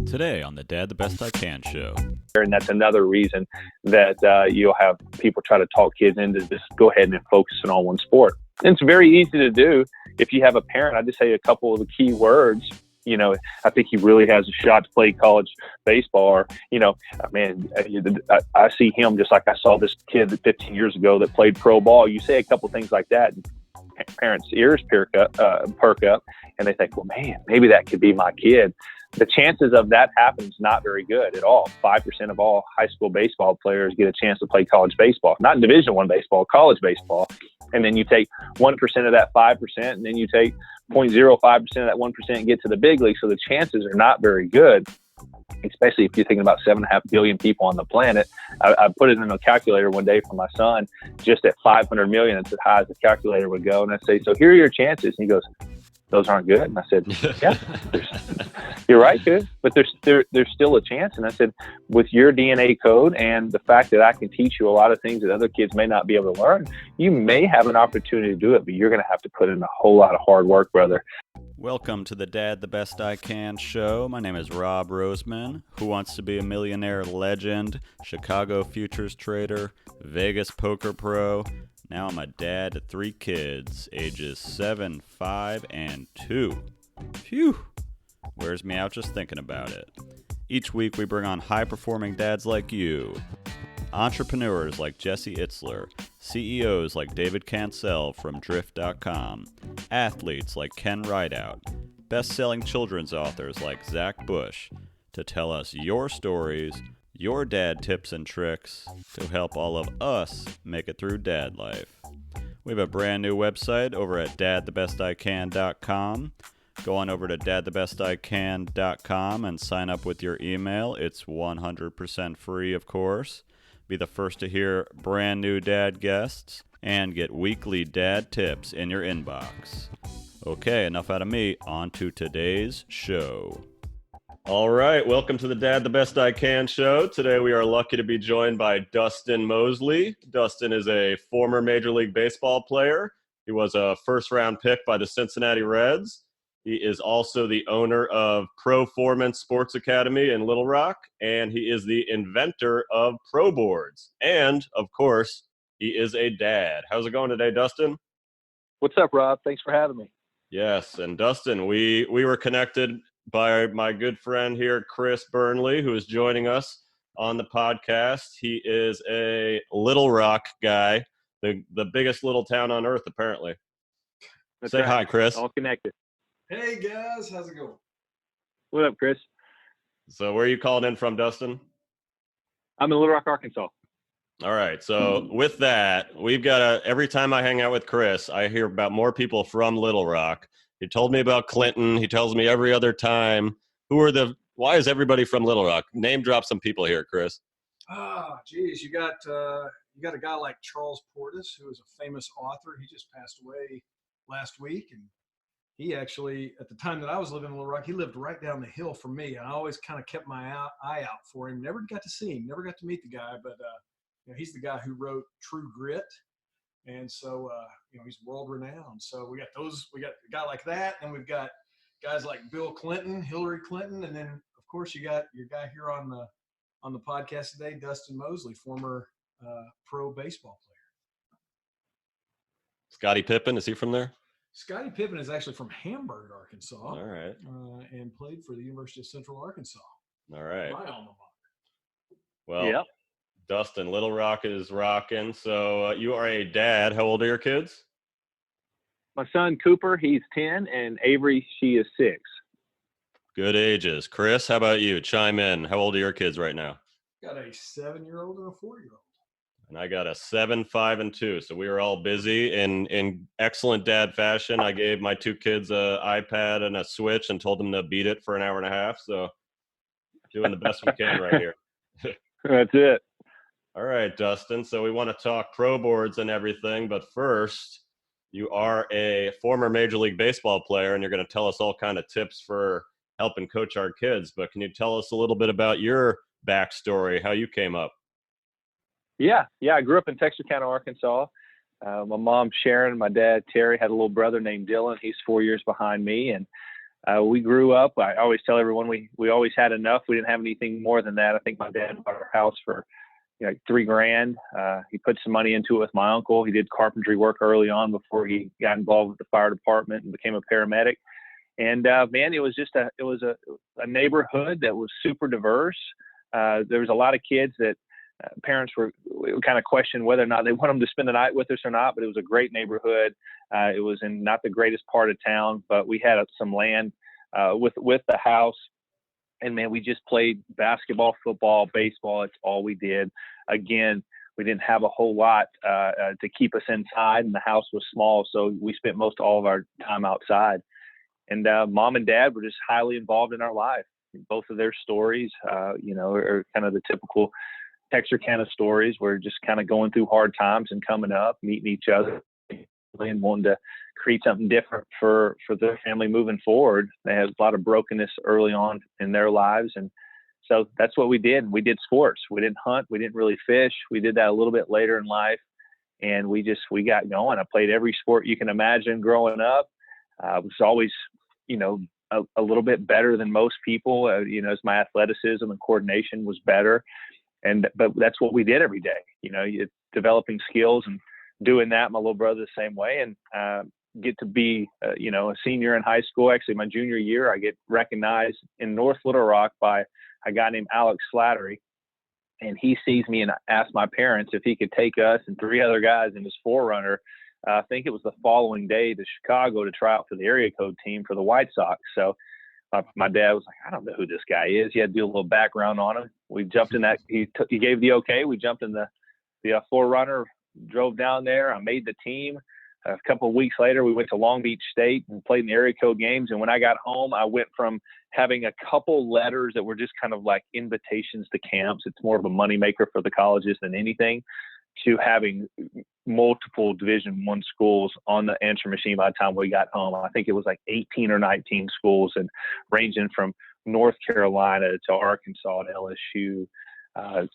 Today on the Dad the Best I Can show. And that's another reason that you'll have people try to talk kids into just go ahead and focus on one sport. And it's very easy to do if you have a parent. I just say a couple of the key words. You know, I think he really has a shot to play college baseball. Or, you know, man, I see him just like I saw this kid 15 years ago that played pro ball. You say a couple things like that, and parents' ears perk up, and they think, well, man, maybe that could be my kid. The chances of that happening is not very good at all. 5% of all high school baseball players get a chance to play college baseball, not Division I baseball, college baseball. And then you take 1% of that 5%, and then you take 0.05% of that 1% and get to the big league. So the chances are not very good, especially if you're thinking about 7.5 billion people on the planet. I put it in a calculator one day for my son, just at 500 million. It's as high as the calculator would go. And I say, so here are your chances. And he goes, those aren't good. And I said, yeah, you're right, kid, but there's still a chance. And I said, with your DNA code and the fact that I can teach you a lot of things that other kids may not be able to learn, you may have an opportunity to do it, but you're going to have to put in a whole lot of hard work, brother. Welcome to the Dad the Best I Can show. My name is Rob Roseman. Who wants to be a millionaire legend, Chicago futures trader, Vegas poker pro? Now I'm a dad to 3 kids, ages 7, 5, and 2. Phew! Wears me out just thinking about it. Each week we bring on high-performing dads like you, entrepreneurs like Jesse Itzler, CEOs like David Cancel from Drift.com, athletes like Ken Rideout, best-selling children's authors like Zach Bush, to tell us your stories, your dad tips and tricks to help all of us make it through dad life. We have a brand new website over at dadthebestican.com. Go on over to dadthebestican.com and sign up with your email. It's 100% free, of course. Be the first to hear brand new dad guests and get weekly dad tips in your inbox. Okay, enough out of me. On to today's show. All right, welcome to the Dad the Best I Can show. Today we are lucky to be joined by Dustin Moseley. Dustin is a former Major League Baseball player. He was a first-round pick by the Cincinnati Reds. He is also the owner of Proformance Sports Academy in Little Rock, and he is the inventor of Pro Boards. And, of course, he is a dad. How's it going today, Dustin? What's up, Rob? Thanks for having me. Yes, and Dustin, we were connected by my good friend here, Chris Burnley, who is joining us on the podcast. He is a Little Rock guy, the biggest little town on earth, apparently. That's Say right. hi, Chris. All connected. Hey guys, how's it going? What up, Chris? So where are you calling in from, Dustin? I'm in Little Rock, Arkansas. All right. So with that, we've got every time I hang out with Chris, I hear about more people from Little Rock. He told me about Clinton. He tells me every other time. Why is everybody from Little Rock? Name drop some people here, Chris. Geez, you got a guy like Charles Portis, who is a famous author. He just passed away last week, and he actually, at the time that I was living in Little Rock, he lived right down the hill from me, and I always kind of kept my eye out for him. Never got to see him, never got to meet the guy, but he's the guy who wrote True Grit. And so, he's world renowned. So we got a guy like that. And we've got guys like Bill Clinton, Hillary Clinton. And then of course you got your guy here on the podcast today, Dustin Moseley, former pro baseball player. Scottie Pippen, is he from there? Scottie Pippen is actually from Hamburg, Arkansas. All right. And played for the University of Central Arkansas. All right. My alma mater. Well, yep. Dustin, Little Rock is rocking. So you are a dad. How old are your kids? My son, Cooper, he's 10, and Avery, she is 6. Good ages. Chris, how about you? Chime in. How old are your kids right now? Got a 7-year-old and a 4-year-old. And I got a 7, 5, and 2. So we were all busy in excellent dad fashion. I gave my 2 kids an iPad and a Switch and told them to beat it for an hour and a half. So doing the best we can right here. That's it. All right, Dustin. So we want to talk pro boards and everything, but first, you are a former Major League Baseball player, and you're going to tell us all kind of tips for helping coach our kids. But can you tell us a little bit about your backstory, how you came up? Yeah. I grew up in Texarkana, Arkansas. My mom, Sharon, my dad, Terry, had a little brother named Dylan. He's 4 years behind me. And we grew up. I always tell everyone we always had enough. We didn't have anything more than that. I think my dad bought our house for like $3,000. He put some money into it with my uncle. He did carpentry work early on before he got involved with the fire department and became a paramedic. And man, it was a neighborhood that was super diverse. There was a lot of kids that parents were kind of questioned whether or not they want them to spend the night with us or not. But it was a great neighborhood. It was in not the greatest part of town, but we had some land with the house. And man, we just played basketball, football, baseball. It's all we did. Again, we didn't have a whole lot to keep us inside, and the house was small, so we spent most all of our time outside. And mom and dad were just highly involved in our life. Both of their stories, are kind of the typical Texarkana stories. We're just kind of going through hard times and coming up, meeting each other, and wanting to create something different for their family moving forward. They had a lot of brokenness early on in their lives, and so that's what we did. We did sports. We didn't hunt. We didn't really fish. We did that a little bit later in life, and we got going. I played every sport you can imagine growing up. I was always, a little bit better than most people. As my athleticism and coordination was better, but that's what we did every day. Developing skills and doing that. My little brother the same way, and get to be a senior in high school. Actually, my junior year, I get recognized in North Little Rock by a guy named Alex Slattery, and he sees me and asked my parents if he could take us and 3 other guys in his forerunner. I think it was the following day to Chicago to try out for the area code team for the White Sox. So my dad was like, I don't know who this guy is. He had to do a little background on him. We jumped in that. He gave the okay. We jumped in the forerunner, drove down there. I made the team. A couple of weeks later, we went to Long Beach State and played in the area code games. And when I got home, I went from having a couple letters that were just kind of like invitations to camps. It's more of a moneymaker for the colleges than anything, to having multiple Division I schools on the answer machine by the time we got home. I think it was like 18 or 19 schools, and ranging from North Carolina to Arkansas to LSU,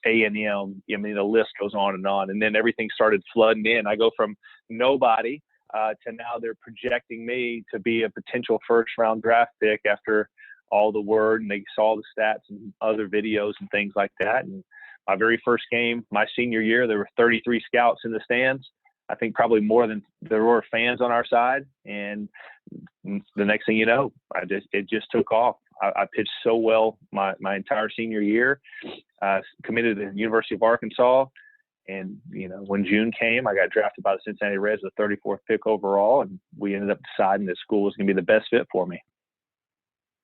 A&M. I mean, the list goes on. And then everything started flooding in. I go from nobody to now they're projecting me to be a potential first-round draft pick after all the word, and they saw the stats and other videos and things like that. And my very first game, my senior year, there were 33 scouts in the stands. I think probably more than there were fans on our side. And the next thing you know, it just took off. I pitched so well my entire senior year, committed to the University of Arkansas. And, when June came, I got drafted by the Cincinnati Reds, the 34th pick overall. And we ended up deciding that school was going to be the best fit for me.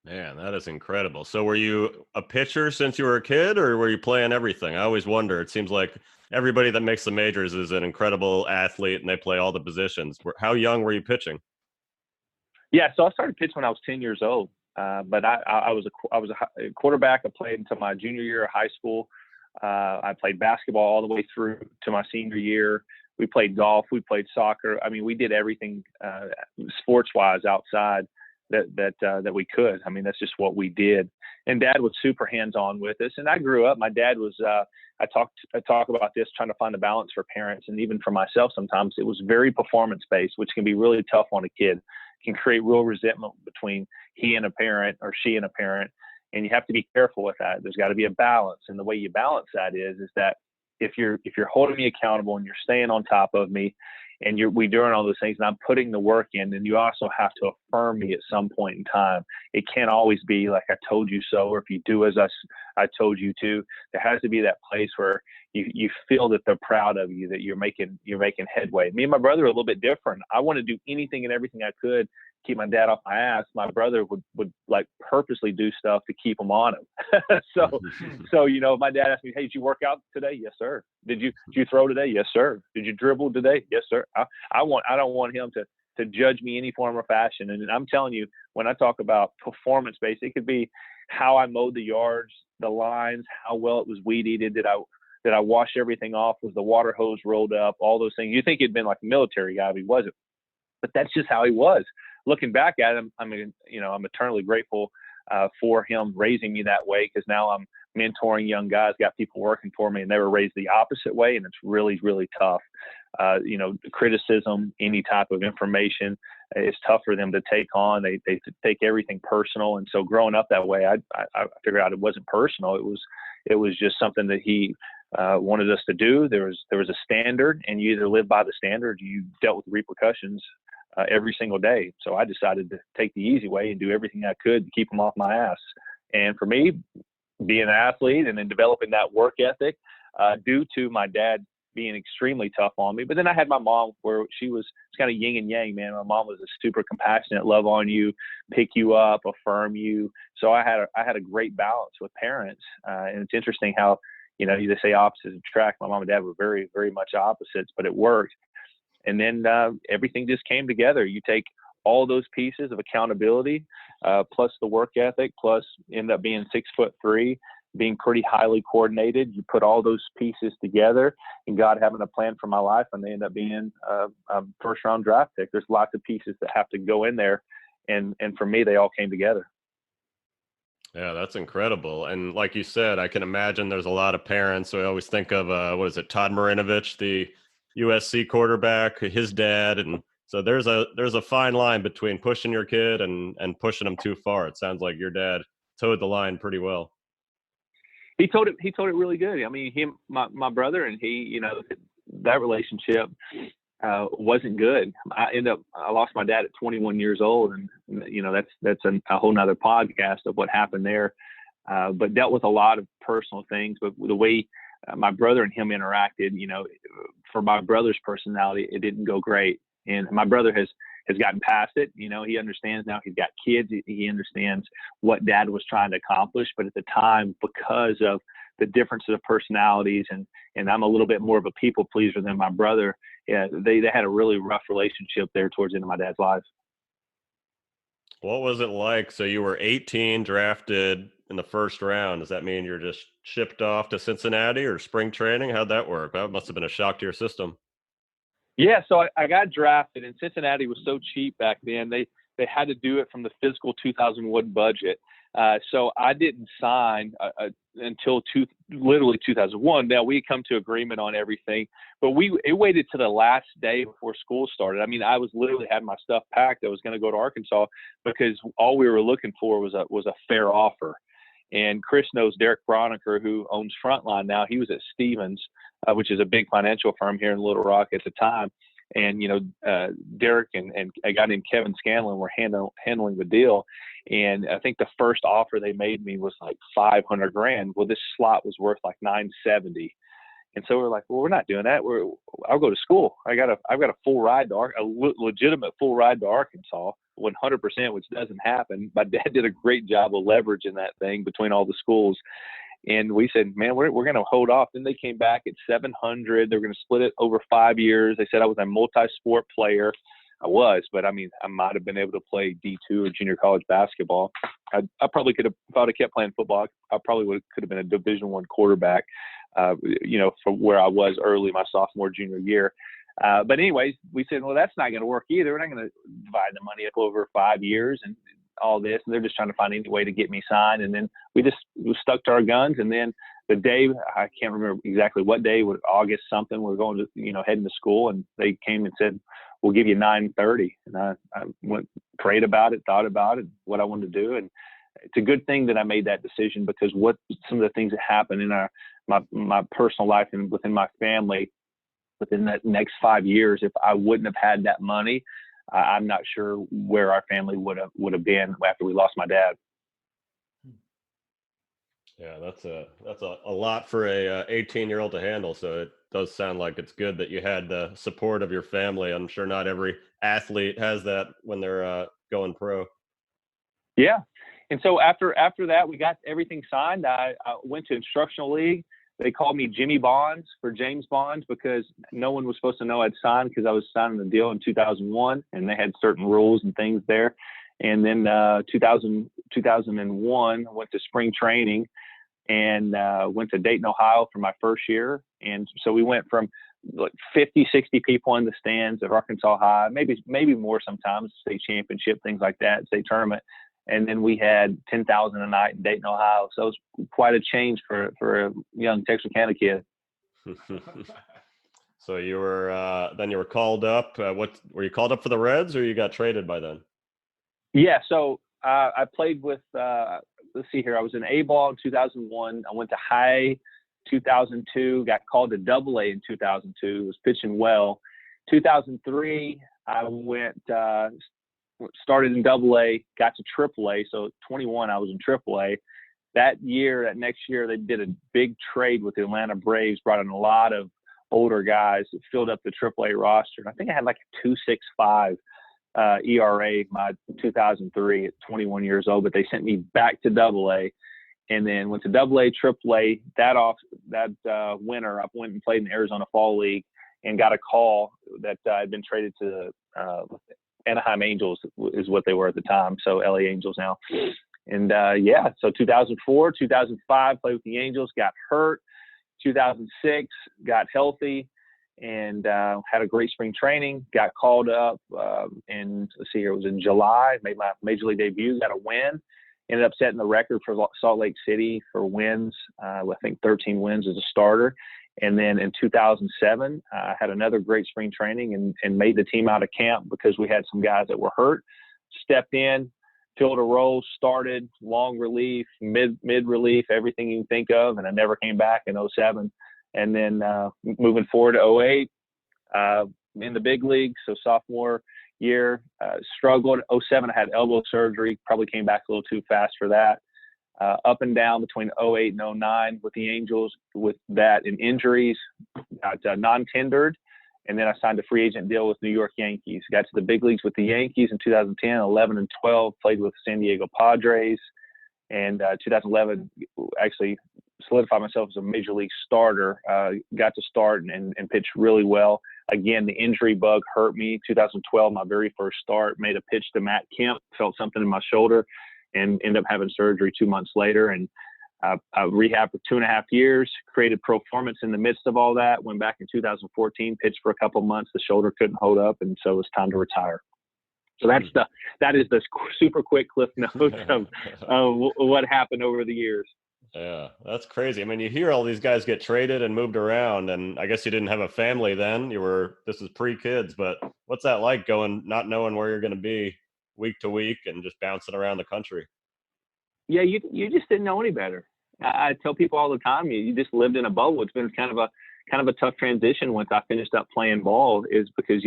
Man, that is incredible. So were you a pitcher since you were a kid, or were you playing everything? I always wonder. It seems like everybody that makes the majors is an incredible athlete and they play all the positions. How young were you pitching? Yeah, so I started pitching when I was 10 years old. But I was a quarterback. I played until my junior year of high school. I played basketball all the way through to my senior year. We played golf. We played soccer. I mean, we did everything sports-wise outside that we could. I mean, that's just what we did. And Dad was super hands-on with us. And I grew up. My dad was. I talk about this, trying to find a balance for parents and even for myself. Sometimes it was very performance-based, which can be really tough on a kid. Can create real resentment between he and a parent or she and a parent. And you have to be careful with that. There's got to be a balance. And the way you balance that is that if you're holding me accountable and you're staying on top of me and we doing all those things and I'm putting the work in, then you also have to affirm me at some point in time. It can't always be like, I told you so, or if you do as I told you to. There has to be that place where you feel that they're proud of you, that you're making headway. Me and my brother are a little bit different. I want to do anything and everything I could keep my dad off my ass. My brother would like purposely do stuff to keep him on him. So if my dad asked me, hey, did you work out today? Yes, sir. Did you throw today? Yes, sir. Did you dribble today? Yes, sir. I don't want him to judge me any form or fashion. And I'm telling you, when I talk about performance based, it could be how I mowed the yards, the lines, how well it was weed eated. Did I wash everything off? Was the water hose rolled up? All those things. You think he'd been like a military guy, but he wasn't. But that's just how he was. Looking back at him, I mean, I'm eternally grateful for him raising me that way, because now I'm mentoring young guys, got people working for me, and they were raised the opposite way, and it's really, really tough. Criticism, any type of information, is tough for them to take on. They take everything personal. And so growing up that way, I figured out it wasn't personal. It was just something that he wanted us to do. There was a standard, and you either lived by the standard, or you dealt with repercussions every single day. So I decided to take the easy way and do everything I could to keep them off my ass. And for me, being an athlete and then developing that work ethic, due to my dad being extremely tough on me. But then I had my mom, where she was kind of yin and yang, man. My mom was a super compassionate, love on you, pick you up, affirm you. So I had a great balance with parents. And it's interesting how, you say opposites attract. My mom and dad were very, very much opposites, but it worked. And then everything just came together. You take all those pieces of accountability, plus the work ethic, plus end up being 6'3", being pretty highly coordinated. You put all those pieces together, and God having a plan for my life, and they end up being a first-round draft pick. There's lots of pieces that have to go in there, and for me, they all came together. Yeah, that's incredible. And like you said, I can imagine there's a lot of parents. So I always think of, Todd Marinovich, the USC quarterback, his dad. And so there's a fine line between pushing your kid and pushing them too far. It sounds like your dad towed the line pretty well. He told it really good. I mean, my brother and he, that relationship wasn't good. I lost my dad at 21 years old, and that's a whole nother podcast of what happened there. But dealt with a lot of personal things. But the way my brother and him interacted, for my brother's personality, it didn't go great. And my brother has gotten past it. He understands now. He's got kids. He understands what dad was trying to accomplish. But at the time, because of the differences of personalities, and I'm a little bit more of a people pleaser than my brother, yeah, they had a really rough relationship there towards the end of my dad's life. What was it like? So you were 18, drafted in the first round. Does that mean you're just shipped off to Cincinnati or spring training? How'd that work? That must have been a shock to your system. Yeah, so I got drafted, and Cincinnati was so cheap back then. They had to do it from the fiscal 2001 budget. So I didn't sign until literally 2001. Now, we had come to agreement on everything, but it waited to the last day before school started. I mean, I was literally had my stuff packed. I was going to go to Arkansas because all we were looking for was a fair offer. And Chris knows Derek Broniker, who owns Frontline now. He was at Stevens, which is a big financial firm here in Little Rock at the time. And, Derek and a guy named Kevin Scanlon were handling the deal. And I think the first offer they made me was like $500,000. Well, this slot was worth like $970,000. And so we're like, well, we're not doing that. I'll go to school. I've got a full ride to a legitimate full ride to Arkansas, 100%, which doesn't happen. My dad did a great job of leveraging that thing between all the schools. And we said, man, we're going to hold off. Then they came back at 700. They're going to split it over 5 years. They said I was a multi-sport player. I was, but I mean, I might have been able to play D2 or junior college basketball. I probably could have, if I would have kept playing football, I probably could have been a Division I quarterback, from where I was early my sophomore, junior year. But anyways, we said, well, that's not going to work either. We're not going to divide the money up over 5 years and all this. And they're just trying to find any way to get me signed. And then we stuck to our guns. And then the day, I can't remember exactly what day, August something, we're going to, heading to school. And they came and said, we'll give you $930. And I went, prayed about it, thought about it, what I wanted to do. And it's a good thing that I made that decision, because some of the things that happened in my personal life and within my family within that next 5 years, if I wouldn't have had that money, I'm not sure where our family would have been after we lost my dad. Yeah, that's a lot for a 18-year-old to handle. So it does sound like it's good that you had the support of your family. I'm sure not every athlete has that when they're going pro. Yeah. And so after that, we got everything signed. I went to instructional league. They called me Jimmy Bonds for James Bonds, because no one was supposed to know I'd signed, because I was signing the deal in 2001 and they had certain rules and things there. And then 2001, I went to spring training and went to Dayton, Ohio for my first year. And so we went from like 50, 60 people in the stands at Arkansas High, maybe more sometimes, state championship, things like that, state tournament. And then we had 10,000 a night in Dayton, Ohio. So it was quite a change for a young Texarkana kid. So you were then you were called up. What were you called up for the Reds, or you got traded by then? Yeah, so I played with, let's see here, I was in A-ball in 2001. I went to high 2002, got called to Double-A in 2002, was pitching well. 2003, I went, started in Double-A, got to Triple-A. So 21, I was in Triple-A. That next year, they did a big trade with the Atlanta Braves, brought in a lot of older guys that filled up the Triple-A roster. And I think I had like a 2.65 ERA my 2003 at 21 years old, but they sent me back to Double-A, and then went to Double-A, Triple-A. That winter, I went and played in the Arizona Fall League and got a call that I'd been traded to Anaheim Angels is what they were at the time, so LA Angels now. And so 2004, 2005, played with the Angels, got hurt. 2006, got healthy, and had a great spring training. Got called up, and let's see here, it was in July. Made my major league debut. Got a win. Ended up setting the record for Salt Lake City for wins. I think 13 wins as a starter. And then in 2007, I had another great spring training and made the team out of camp because we had some guys that were hurt. Stepped in, filled a role, started long relief, mid relief, everything you can think of, and I never came back in 07. And then moving forward to 08, in the big league, so sophomore year, struggled. 07, I had elbow surgery, probably came back a little too fast for that. Up and down between 08 and 09 with the Angels, with that and injuries, got non-tendered. And then I signed a free agent deal with New York Yankees. Got to the big leagues with the Yankees in 2010, 11, and 12. Played with San Diego Padres. And 2011, actually solidified myself as a major league starter. Got to start and pitch really well. Again, the injury bug hurt me. 2012, my very first start, made a pitch to Matt Kemp, felt something in my shoulder, and ended up having surgery 2 months later. And I rehabbed for 2.5 years, created Proformance in the midst of all that, went back in 2014, pitched for a couple months. The shoulder couldn't hold up, and so it was time to retire. So that is the super quick cliff notes of what happened over the years. Yeah, that's crazy. I mean, you hear all these guys get traded and moved around, and I guess you didn't have a family then. This is pre-kids, but what's that like not knowing where you're going to be week to week and just bouncing around the country? Yeah, you just didn't know any better. I tell people all the time, you just lived in a bubble. It's been kind of a tough transition once I finished up playing ball, is because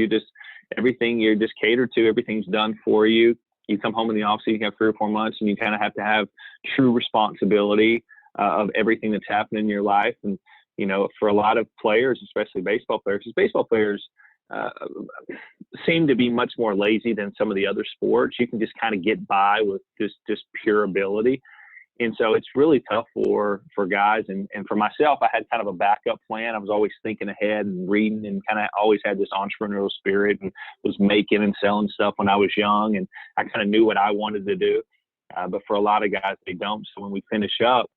everything you're just catered to, everything's done for you. You come home in the offseason, you have 3 or 4 months, and you kind of have to have true responsibility of everything that's happened in your life. And, for a lot of players, especially baseball players, because baseball players seem to be much more lazy than some of the other sports. You can just kind of get by with just pure ability. And so it's really tough for guys. And for myself, I had kind of a backup plan. I was always thinking ahead and reading, and kind of always had this entrepreneurial spirit, and was making and selling stuff when I was young. And I kind of knew what I wanted to do. But for a lot of guys, they don't. So when we finish up,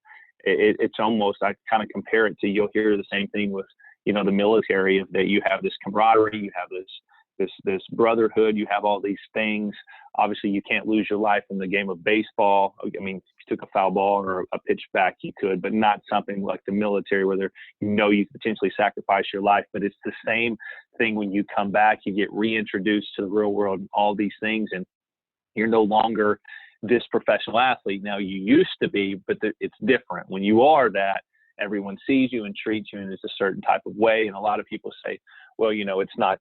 it's almost, I kind of compare it to, you'll hear the same thing with, the military, that you have this camaraderie, you have this brotherhood, you have all these things. Obviously, you can't lose your life in the game of baseball. I mean, if you took a foul ball or a pitch back, you could, but not something like the military where you could potentially sacrifice your life. But it's the same thing when you come back. You get reintroduced to the real world and all these things, and you're no longer this professional athlete. Now, you used to be, but it's different. When you are that, everyone sees you and treats you in a certain type of way. And a lot of people say, well, it's not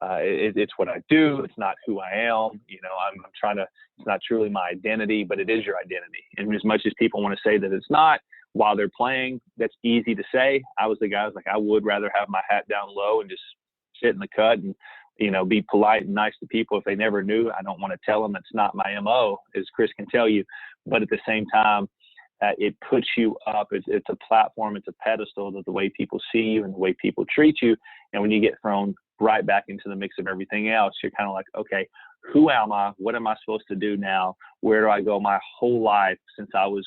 it's what I do. It's not who I am. I'm trying to, it's not truly my identity, but it is your identity. And as much as people want to say that it's not while they're playing, that's easy to say. I was the guy who's like, I would rather have my hat down low and just sit in the cut and, be polite and nice to people. If they never knew, I don't want to tell them it's not my MO, as Chris can tell you. But at the same time, it puts you up. It's a platform. It's a pedestal that the way people see you and the way people treat you. And when you get thrown right back into the mix of everything else, you're kind of like, okay, who am I? What am I supposed to do now? Where do I go? My whole life since I was,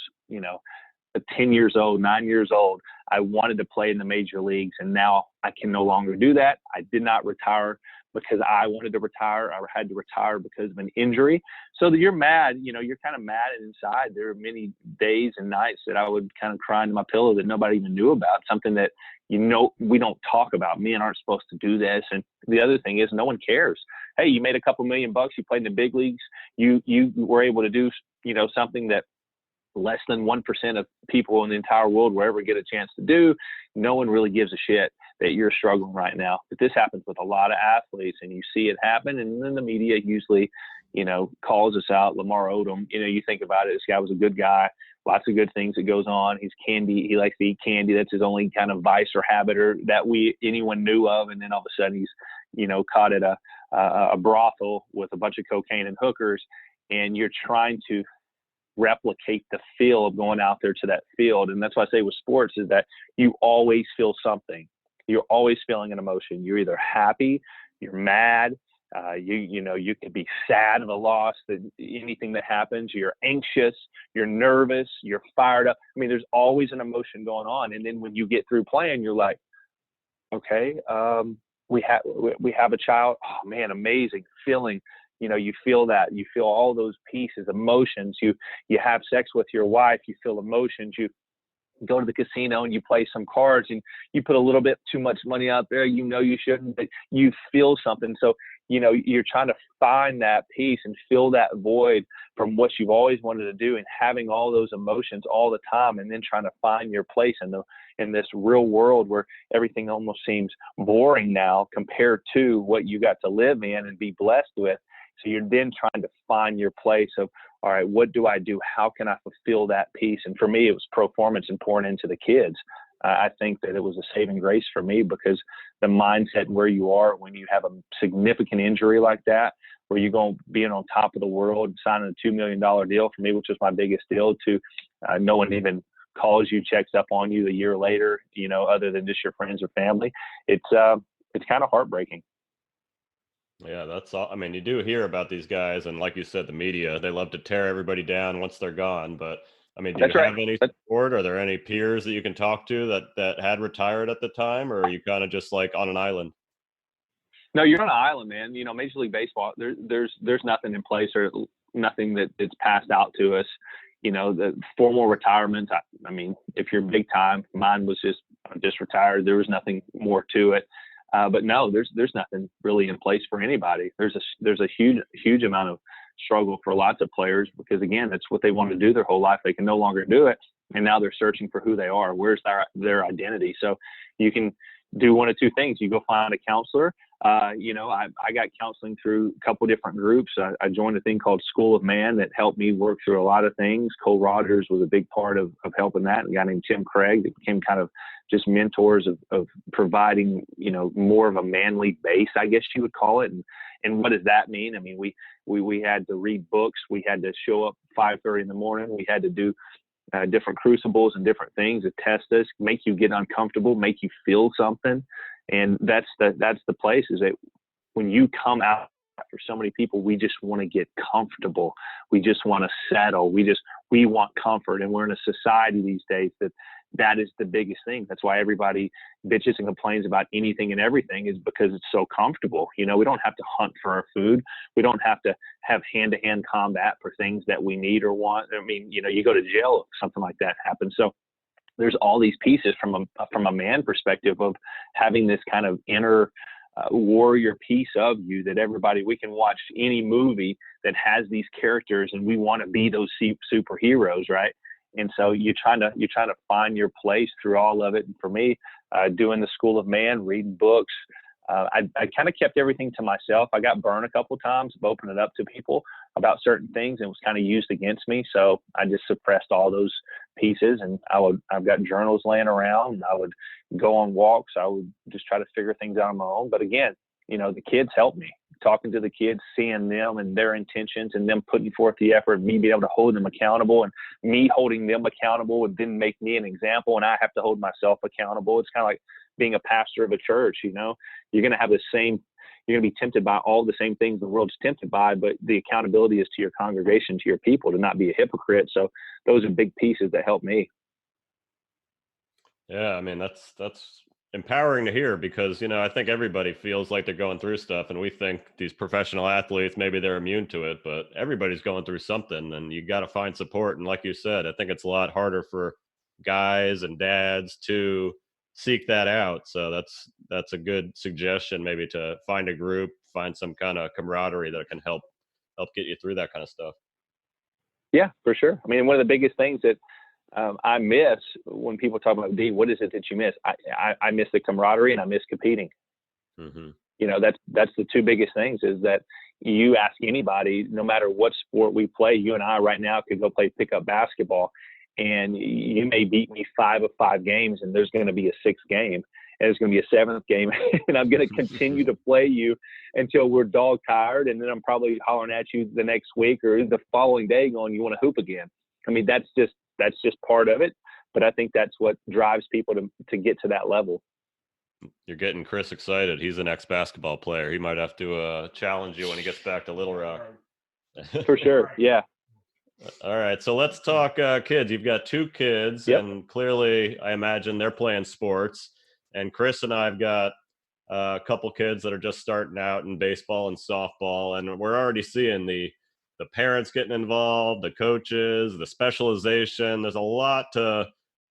10 years old, 9 years old, I wanted to play in the major leagues, and now I can no longer do that. I did not retire because I wanted to retire. I had to retire because of an injury. So that you're mad, you're kind of mad inside. There are many days and nights that I would kind of cry into my pillow that nobody even knew about, something that, we don't talk about. Men aren't supposed to do this. And the other thing is no one cares. Hey, you made a couple $1 million. You played in the big leagues. You were able to do, something that less than 1% of people in the entire world will ever get a chance to do. No one really gives a shit that you're struggling right now. But this happens with a lot of athletes, and you see it happen. And then the media usually, calls us out. Lamar Odom, you think about it, this guy was a good guy, lots of good things that goes on. He's candy. He likes to eat candy. That's his only kind of vice or habit or that anyone knew of. And then all of a sudden he's, caught at a brothel with a bunch of cocaine and hookers. And you're trying to replicate the feel of going out there to that field. And that's why I say with sports is that you always feel something. You're always feeling an emotion. You're either happy, you're mad, you could be sad of a loss, that anything that happens, you're anxious, you're nervous, you're fired up. I mean, there's always an emotion going on. And then when you get through playing, you're like, okay, we have a child. Oh man, amazing feeling. You feel that, you feel all those pieces, emotions. You have sex with your wife, you feel emotions. You go to the casino and you play some cards and you put a little bit too much money out there. You shouldn't, but you feel something. So, you're trying to find that piece and fill that void from what you've always wanted to do, and having all those emotions all the time, and then trying to find your place in this real world where everything almost seems boring now compared to what you got to live in and be blessed with. So you're then trying to find your place of, all right, what do I do? How can I fulfill that piece? And for me, it was performance and pouring into the kids. I think that it was a saving grace for me, because the mindset where you are when you have a significant injury like that, where you're going being on top of the world, signing a $2 million deal for me, which was my biggest deal, to no one even calls you, checks up on you a year later, other than just your friends or family. It's kind of heartbreaking. Yeah, that's all. I mean, you do hear about these guys, and like you said, the media, they love to tear everybody down once they're gone. But I mean, do you have any support? Are there any peers that you can talk to that had retired at the time, or are you kind of just like on an island? No, you're on an island, man. Major League Baseball, there's nothing in place, or nothing that it's passed out to us. The formal retirements. I mean, if you're big time, mine was just retired. There was nothing more to it. But no, there's nothing really in place for anybody. There's a huge amount of struggle for lots of players, because again, that's what they want to do their whole life. They can no longer do it, and now they're searching for who they are. Where's their identity? So you can do one of two things. You go find a counselor. I got counseling through a couple different groups. I joined a thing called School of Man that helped me work through a lot of things. Cole Rogers was a big part of helping that. A guy named Tim Craig that became kind of just mentors of providing, more of a manly base, I guess you would call it. And what does that mean? I mean, we had to read books. We had to show up 5:30 in the morning. We had to do different crucibles and different things to test us, make you get uncomfortable, make you feel something. And that's the place, is that when you come out, for so many people, we just want to get comfortable. We just want to settle. We want comfort. And we're in a society these days that is the biggest thing. That's why everybody bitches and complains about anything and everything, is because it's so comfortable. We don't have to hunt for our food. We don't have to have hand-to-hand combat for things that we need or want. I mean, you go to jail if something like that happens. So there's all these pieces from a man perspective of having this kind of inner warrior piece of you that we can watch any movie that has these characters, and we want to be those superheroes, right? And so you're trying to find your place through all of it. And for me, doing the School of Man, reading books, I kind of kept everything to myself. I got burned a couple of times of opening it up to people about certain things, and it was kind of used against me. So I just suppressed all those pieces, and I've got journals laying around, and I would go on walks. I would just try to figure things out on my own. But again, the kids helped me. Talking to the kids, seeing them and their intentions, and them putting forth the effort, me being able to hold them accountable, and me holding them accountable would then make me an example, and I have to hold myself accountable. It's kind of like being a pastor of a church. You're going to have you're going to be tempted by all the same things the world's tempted by, but the accountability is to your congregation, to your people, to not be a hypocrite. So those are big pieces that help me. Yeah, I mean, that's empowering to hear because, I think everybody feels like they're going through stuff, and we think these professional athletes, maybe they're immune to it, but everybody's going through something, and you got to find support. And like you said, I think it's a lot harder for guys and dads to seek that out. So that's a good suggestion, maybe to find a group, find some kind of camaraderie that can help get you through that kind of stuff. Yeah, for sure. I mean, one of the biggest things that I miss when people talk about D, what is it that you miss? I miss the camaraderie and I miss competing. Mm-hmm. That's the two biggest things is that you ask anybody, no matter what sport we play, you and I right now could go play pickup basketball and you may beat me 5 of 5 games and there's going to be a 6th game and there's going to be a 7th game and I'm going to continue to play you until we're dog tired. And then I'm probably hollering at you the next week or the following day going, you want to hoop again. I mean, that's just part of it. But I think that's what drives people to get to that level. You're getting Chris excited. He's an ex-basketball player. He might have to challenge you when he gets back to Little Rock. For sure. Yeah. All right. So let's talk kids. You've got 2 kids, Yep. And clearly I imagine they're playing sports. And Chris and I have got a couple kids that are just starting out in baseball and softball. And we're already seeing the parents getting involved, the coaches, the specialization. There's a lot to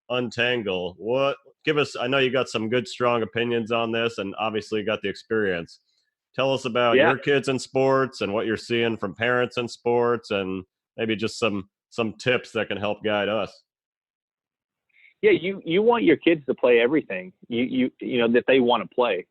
untangle. I know you got some good, strong opinions on this and obviously got the experience. Tell us about your kids in sports and what you're seeing from parents in sports and maybe just some tips that can help guide us. Yeah. You want your kids to play everything that they want to play.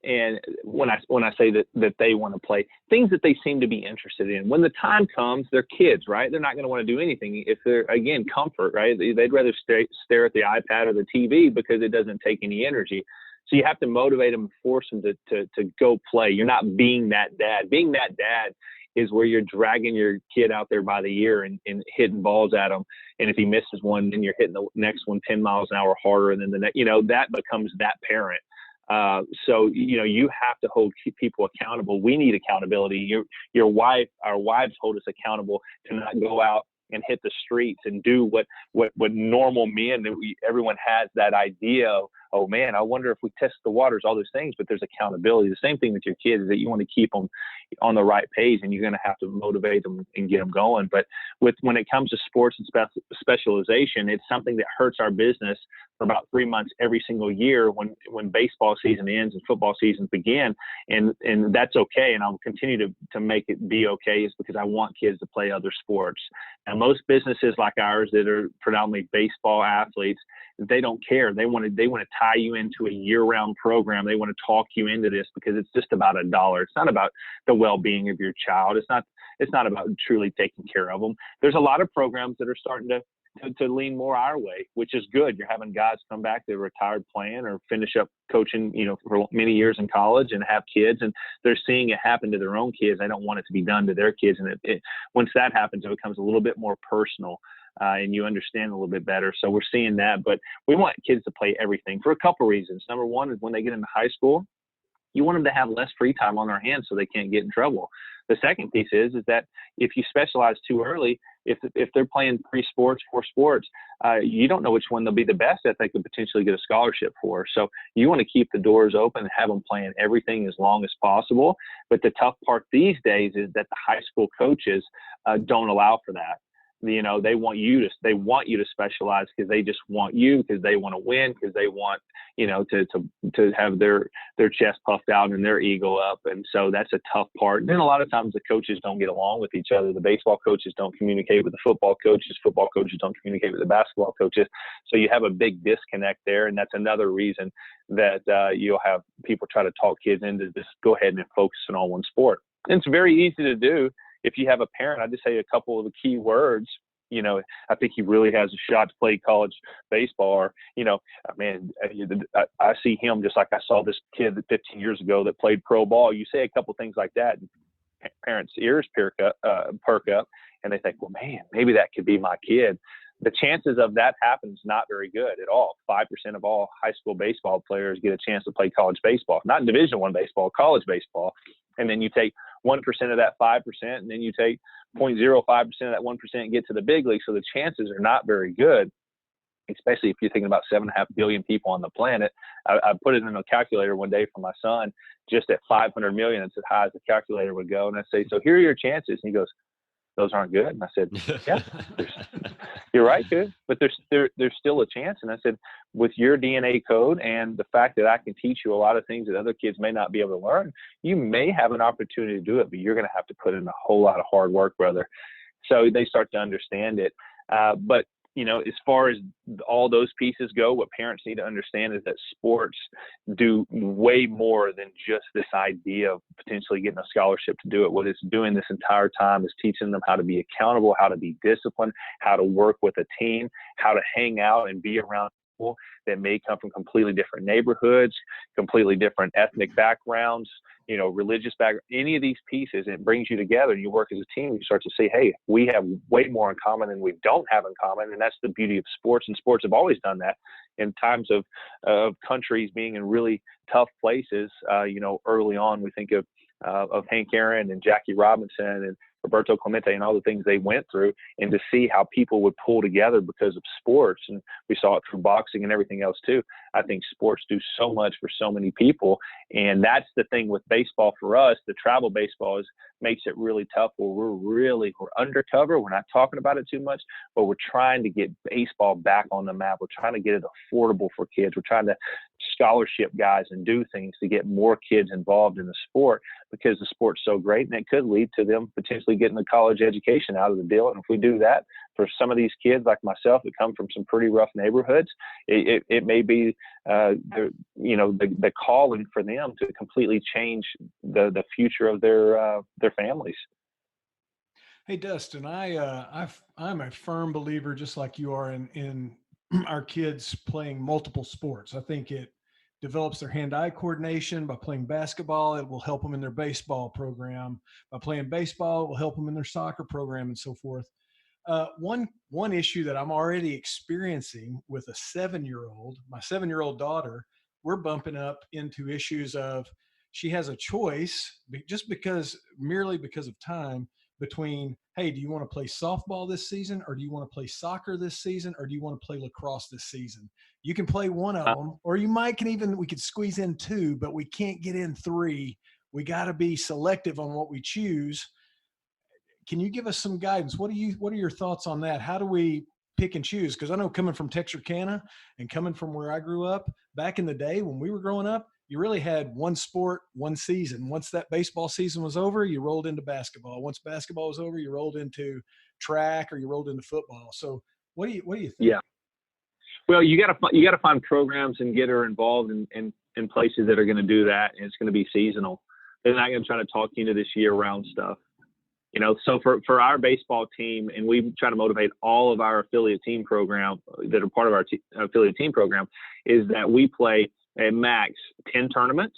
And when I say that they want to play things that they seem to be interested in, when the time comes, they're kids, right? They're not going to want to do anything if they're, again, comfort, right? They'd rather stare at the iPad or the TV because it doesn't take any energy. So you have to motivate them and force them to go play. You're not being that dad. Being that dad is where you're dragging your kid out there by the ear and hitting balls at him. And if he misses one, then you're hitting the next one 10 miles an hour harder. And then the next, that becomes that parent. So you have to hold people accountable. We need accountability. Our wives hold us accountable to not go out and hit the streets and do what normal men that everyone has that idea of, oh man, I wonder if we test the waters, all those things, but there's accountability. The same thing with your kids is that you want to keep them on the right page and you're going to have to motivate them and get them going. But when it comes to sports and specialization, it's something that hurts our business for about 3 months every single year when baseball season ends and football seasons begin. And that's okay. And I'll continue to make it be okay is because I want kids to play other sports. And most businesses like ours that are predominantly baseball athletes, they don't care. They want to tie you into a year-round program. They want to talk you into this because it's just about $1. It's not about the well-being of your child. It's not about truly taking care of them. There's a lot of programs that are starting to lean more our way, which is good. You're having guys come back that are retired playing or finish up coaching, for many years in college and have kids, and they're seeing it happen to their own kids. They don't want it to be done to their kids. And once that happens, it becomes a little bit more personal. And you understand a little bit better. So we're seeing that, but we want kids to play everything for a couple reasons. Number one is when they get into high school, you want them to have less free time on their hands so they can't get in trouble. The second piece is that if you specialize too early, if they're playing 3 sports, 4 sports, you don't know which one they'll be the best at they could potentially get a scholarship for. So you want to keep the doors open and have them playing everything as long as possible. But the tough part these days is that the high school coaches don't allow for that. They want you to specialize because they just want you, because they want to win, because they want, to have their chest puffed out and their ego up. And so that's a tough part. And then a lot of times the coaches don't get along with each other. The baseball coaches don't communicate with the football coaches don't communicate with the basketball coaches. So you have a big disconnect there. And that's another reason that you'll have people try to talk kids into just go ahead and focus on one sport. And it's very easy to do. If you have a parent, I just say a couple of the key words. I think he really has a shot to play college baseball. Or, man, I see him just like I saw this kid 15 years ago that played pro ball. You say a couple things like that, and parents' ears perk up, and they think, well, man, maybe that could be my kid. The chances of that happens not very good at all. 5% of all high school baseball players get a chance to play college baseball, not Division I baseball, college baseball. And then you take 1% of that 5%, and then you take 0.05% of that 1% and get to the big league. So the chances are not very good. especially if you're thinking about 7.5 billion people on the planet. I put it in a calculator one day for my son, just at 500 million. It's as high as the calculator would go. And I say, so here are your chances. And he goes, those aren't good. And I said, yeah, you're right, good. But there's still a chance. And I said, with your DNA code and the fact that I can teach you a lot of things that other kids may not be able to learn, you may have an opportunity to do it, but you're going to have to put in a whole lot of hard work, brother. So they start to understand it. But as far as all those pieces go, what parents need to understand is that sports do way more than just this idea of potentially getting a scholarship to do it. What it's doing this entire time is teaching them how to be accountable, how to be disciplined, how to work with a team, how to hang out and be around people that may come from completely different neighborhoods, completely different ethnic backgrounds, religious background, any of these pieces. And it brings you together and you work as a team. You start to say, hey, we have way more in common than we don't have in common. And that's the beauty of sports. And sports have always done that in times of countries being in really tough places. Early on, we think of Hank Aaron and Jackie Robinson and Roberto Clemente and all the things they went through, and to see how people would pull together because of sports. And we saw it through boxing and everything else too. I think sports do so much for so many people. And that's the thing with baseball for us. The travel baseball makes it really tough where we're undercover. We're not talking about it too much, but we're trying to get baseball back on the map. We're trying to get it affordable for kids. We're trying to scholarship guys and do things to get more kids involved in the sport because the sport's so great, and it could lead to them potentially getting a college education out of the deal. And if we do that for some of these kids like myself that come from some pretty rough neighborhoods, it may be the calling for them to completely change the future of their families. Hey, Dustin, I'm a firm believer, just like you are, in our kids playing multiple sports. I think it develops their hand-eye coordination. By playing basketball, it will help them in their baseball program. By playing baseball, it will help them in their soccer program and so forth. One issue that I'm already experiencing with my 7-year-old daughter, we're bumping up into issues of she has a choice merely because of time between, hey, do you want to play softball this season, or do you want to play soccer this season, or do you want to play lacrosse this season? You can play one of them, or we could squeeze in two, but we can't get in three. We got to be selective on what we choose. Can you give us some guidance? What are your thoughts on that? How do we pick and choose? Because I know, coming from Texarkana and coming from where I grew up back in the day when we were growing up, you really had one sport, one season. Once that baseball season was over, you rolled into basketball. Once basketball was over, you rolled into track or you rolled into football. So what do you think? Yeah. Well, you got to find programs and get her involved in places that are going to do that, and it's going to be seasonal. They're not going to try to talk you into this year-round stuff. So for our baseball team, and we try to motivate all of our affiliate team program that are part of our affiliate team program, is that we play a max 10 tournaments,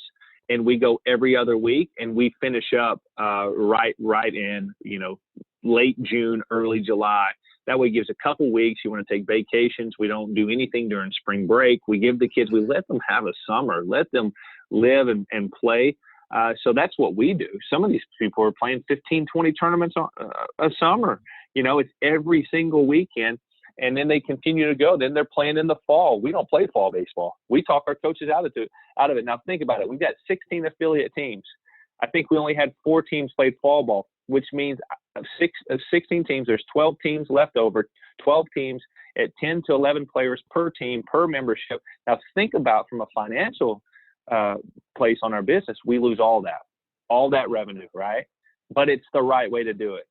and we go every other week, and we finish up right in late June, early July. That way it gives a couple weeks. You want to take vacations. We don't do anything during spring break. We give the kids, we let them have a summer, let them live and play. So that's what we do. Some of these people are playing 15, 20 tournaments a summer. It's every single weekend. And then they continue to go. Then they're playing in the fall. We don't play fall baseball. We talk our coaches out of it. Now think about it. We've got 16 affiliate teams. I think we only had 4 teams played fall ball, which means 16 teams. There's 12 teams left over. 12 teams at 10 to 11 players per team, per membership. Now think about, from a financial place on our business, we lose all that revenue, right? But it's the right way to do it.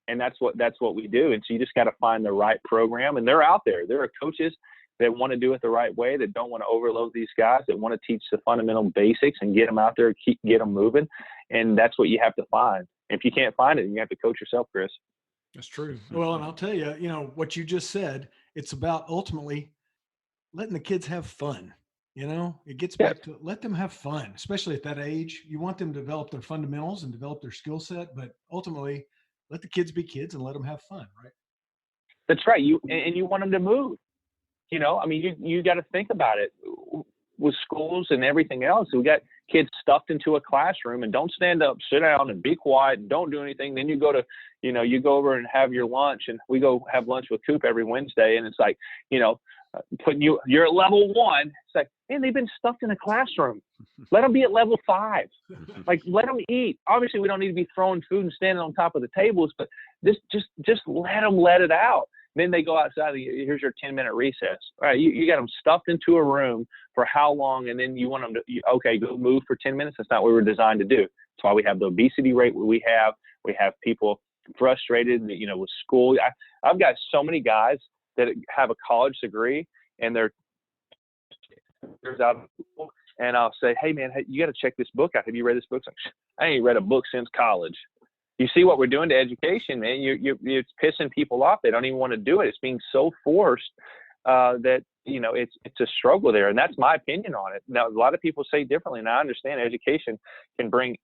And that's what we do. And so you just got to find the right program, and they're out there. There are coaches that want to do it the right way, that don't want to overload these guys, that want to teach the fundamental basics and get them out there, get them moving. And that's what you have to find. If you can't find it, you have to coach yourself, Chris. That's true. Well, and I'll tell you, what you just said, it's about ultimately letting the kids have fun. It gets back to let them have fun, especially at that age. You want them to develop their fundamentals and develop their skill set, but ultimately let the kids be kids and let them have fun, right? That's right. You want them to move. You got to think about it with schools and everything else. We got kids stuffed into a classroom, and don't stand up, sit down and be quiet and don't do anything. Then you go to, you go over and have your lunch, and we go have lunch with Coop every Wednesday. And it's like, you're at level 1. It's like, man, they've been stuffed in a classroom. Let them be at level 5. Like, let them eat. Obviously, we don't need to be throwing food and standing on top of the tables, but just let it out. Then they go outside. Here's your 10-minute recess. All right, you got them stuffed into a room for how long? And then you want them to, okay, go move for 10 minutes. That's not what we were designed to do. That's why we have the obesity rate we have. We have people frustrated, with school. I've got so many guys that have a college degree and they're out of school, and I'll say, hey man, you got to check this book out. Have you read this book? Like, I ain't read a book since college. You see what we're doing to education, man. It's pissing people off. They don't even want to do it. It's being so forced that it's a struggle there, and that's my opinion on it. Now, a lot of people say differently, and I understand education can bring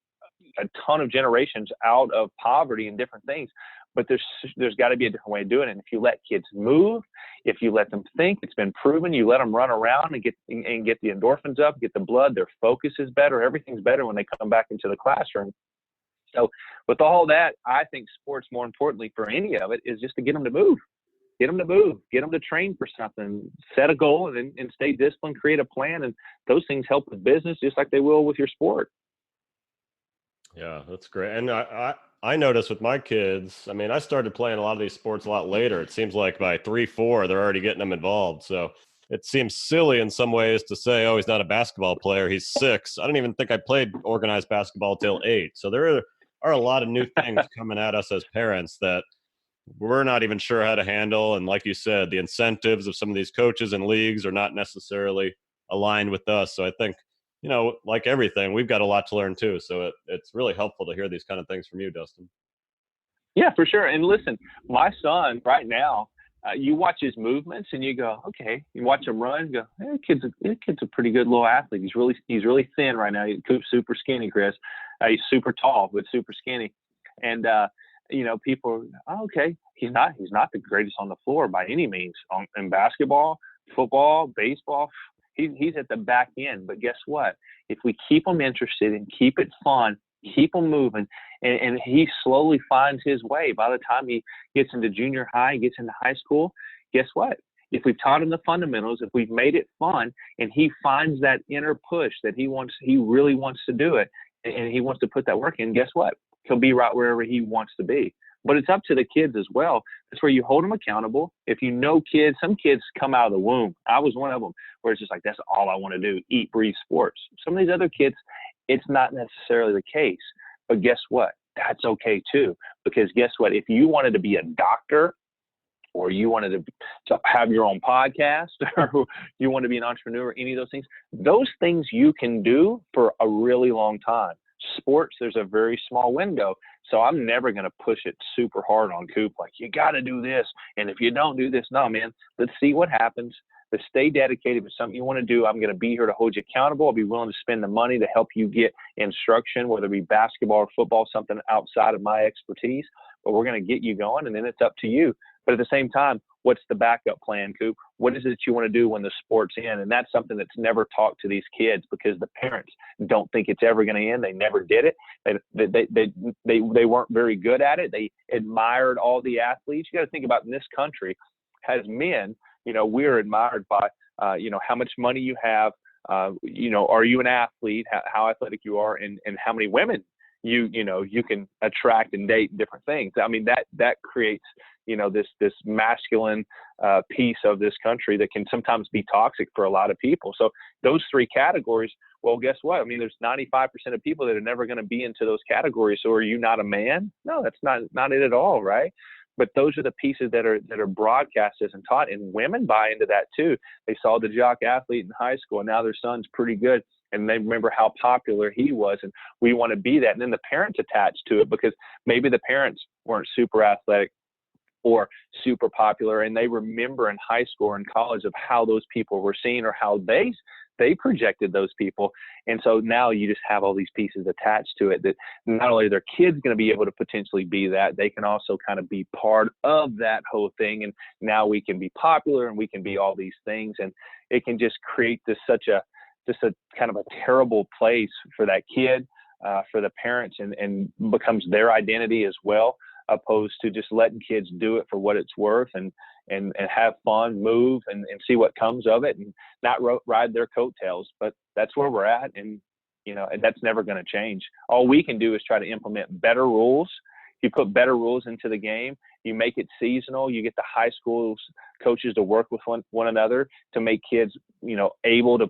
a ton of generations out of poverty and different things. But there's got to be a different way of doing it. And if you let kids move, if you let them think, it's been proven. You let them run around and get the endorphins up, get the blood. Their focus is better. Everything's better when they come back into the classroom. So with all that, I think sports, more importantly for any of it, is just to get them to move. Get them to move. Get them to train for something. Set a goal and stay disciplined. Create a plan, and those things help with business just like they will with your sport. Yeah, that's great. And I noticed with my kids, I mean, I started playing a lot of these sports a lot later. It seems like by 3, 4, they're already getting them involved. So it seems silly in some ways to say, oh, he's not a basketball player. He's 6. I don't even think I played organized basketball till 8. So there are a lot of new things coming at us as parents that we're not even sure how to handle. And like you said, the incentives of some of these coaches and leagues are not necessarily aligned with us. So I think, like everything, we've got a lot to learn too. So it's really helpful to hear these kind of things from you, Dustin. Yeah, for sure. And listen, my son right now, you watch his movements and you go, okay, you watch him run and go, hey, kid's a pretty good little athlete. He's really thin right now. He's super skinny, Chris. He's super tall, but super skinny. And, people, okay, he's not the greatest on the floor by any means in basketball, football, baseball. He's at the back end, but guess what? If we keep him interested and keep it fun, keep him moving, and he slowly finds his way. By the time he gets into junior high, gets into high school, guess what? If we've taught him the fundamentals, if we've made it fun, and he finds that inner push that he really wants to do it, and he wants to put that work in, guess what? He'll be right wherever he wants to be. But it's up to the kids as well. That's where you hold them accountable. If some kids come out of the womb. I was one of them where it's just like, that's all I want to do, eat, breathe sports. Some of these other kids, it's not necessarily the case. But guess what? That's okay too. Because guess what? If you wanted to be a doctor, or you wanted to have your own podcast, or you want to be an entrepreneur, any of those things you can do for a really long time. Sports, there's a very small window. So I'm never going to push it super hard on Coop. Like, you got to do this. And if you don't do this, no, man, let's see what happens. But stay dedicated. If it's something you want to do, I'm going to be here to hold you accountable. I'll be willing to spend the money to help you get instruction, whether it be basketball or football, something outside of my expertise. But we're going to get you going, and then it's up to you. But at the same time, what's the backup plan, Coop? What is it you want to do when the sport's in? And that's something that's never taught to these kids, because the parents don't think it's ever going to end. They never did it. They weren't very good at it. They admired all the athletes. You got to think about, in this country, as men, we're admired by, how much money you have, are you an athlete, how athletic you are, and how many women you can attract and date, different things. I mean, that creates, this masculine piece of this country that can sometimes be toxic for a lot of people. So those 3 categories, well, guess what? I mean, there's 95% of people that are never going to be into those categories. So are you not a man? No, that's not it at all, right? But those are the pieces that are broadcasted and taught, and women buy into that too. They saw the jock athlete in high school, and now their son's pretty good, and they remember how popular he was, and we want to be that. And then the parents attached to it, because maybe the parents weren't super athletic or super popular, and they remember in high school or in college of how those people were seen, or how they projected those people. And so now you just have all these pieces attached to it, that not only are their kids going to be able to potentially be that, they can also kind of be part of that whole thing. And now we can be popular, and we can be all these things, and it can just create just a kind of a terrible place for that kid, for the parents, and becomes their identity as well, opposed to just letting kids do it for what it's worth. And and have fun, move, and see what comes of it, and not ride their coattails. But that's where we're at, and and that's never going to change. All we can do is try to implement better rules. You put better rules into the game. You make it seasonal. You get the high school coaches to work with one another to make kids, able to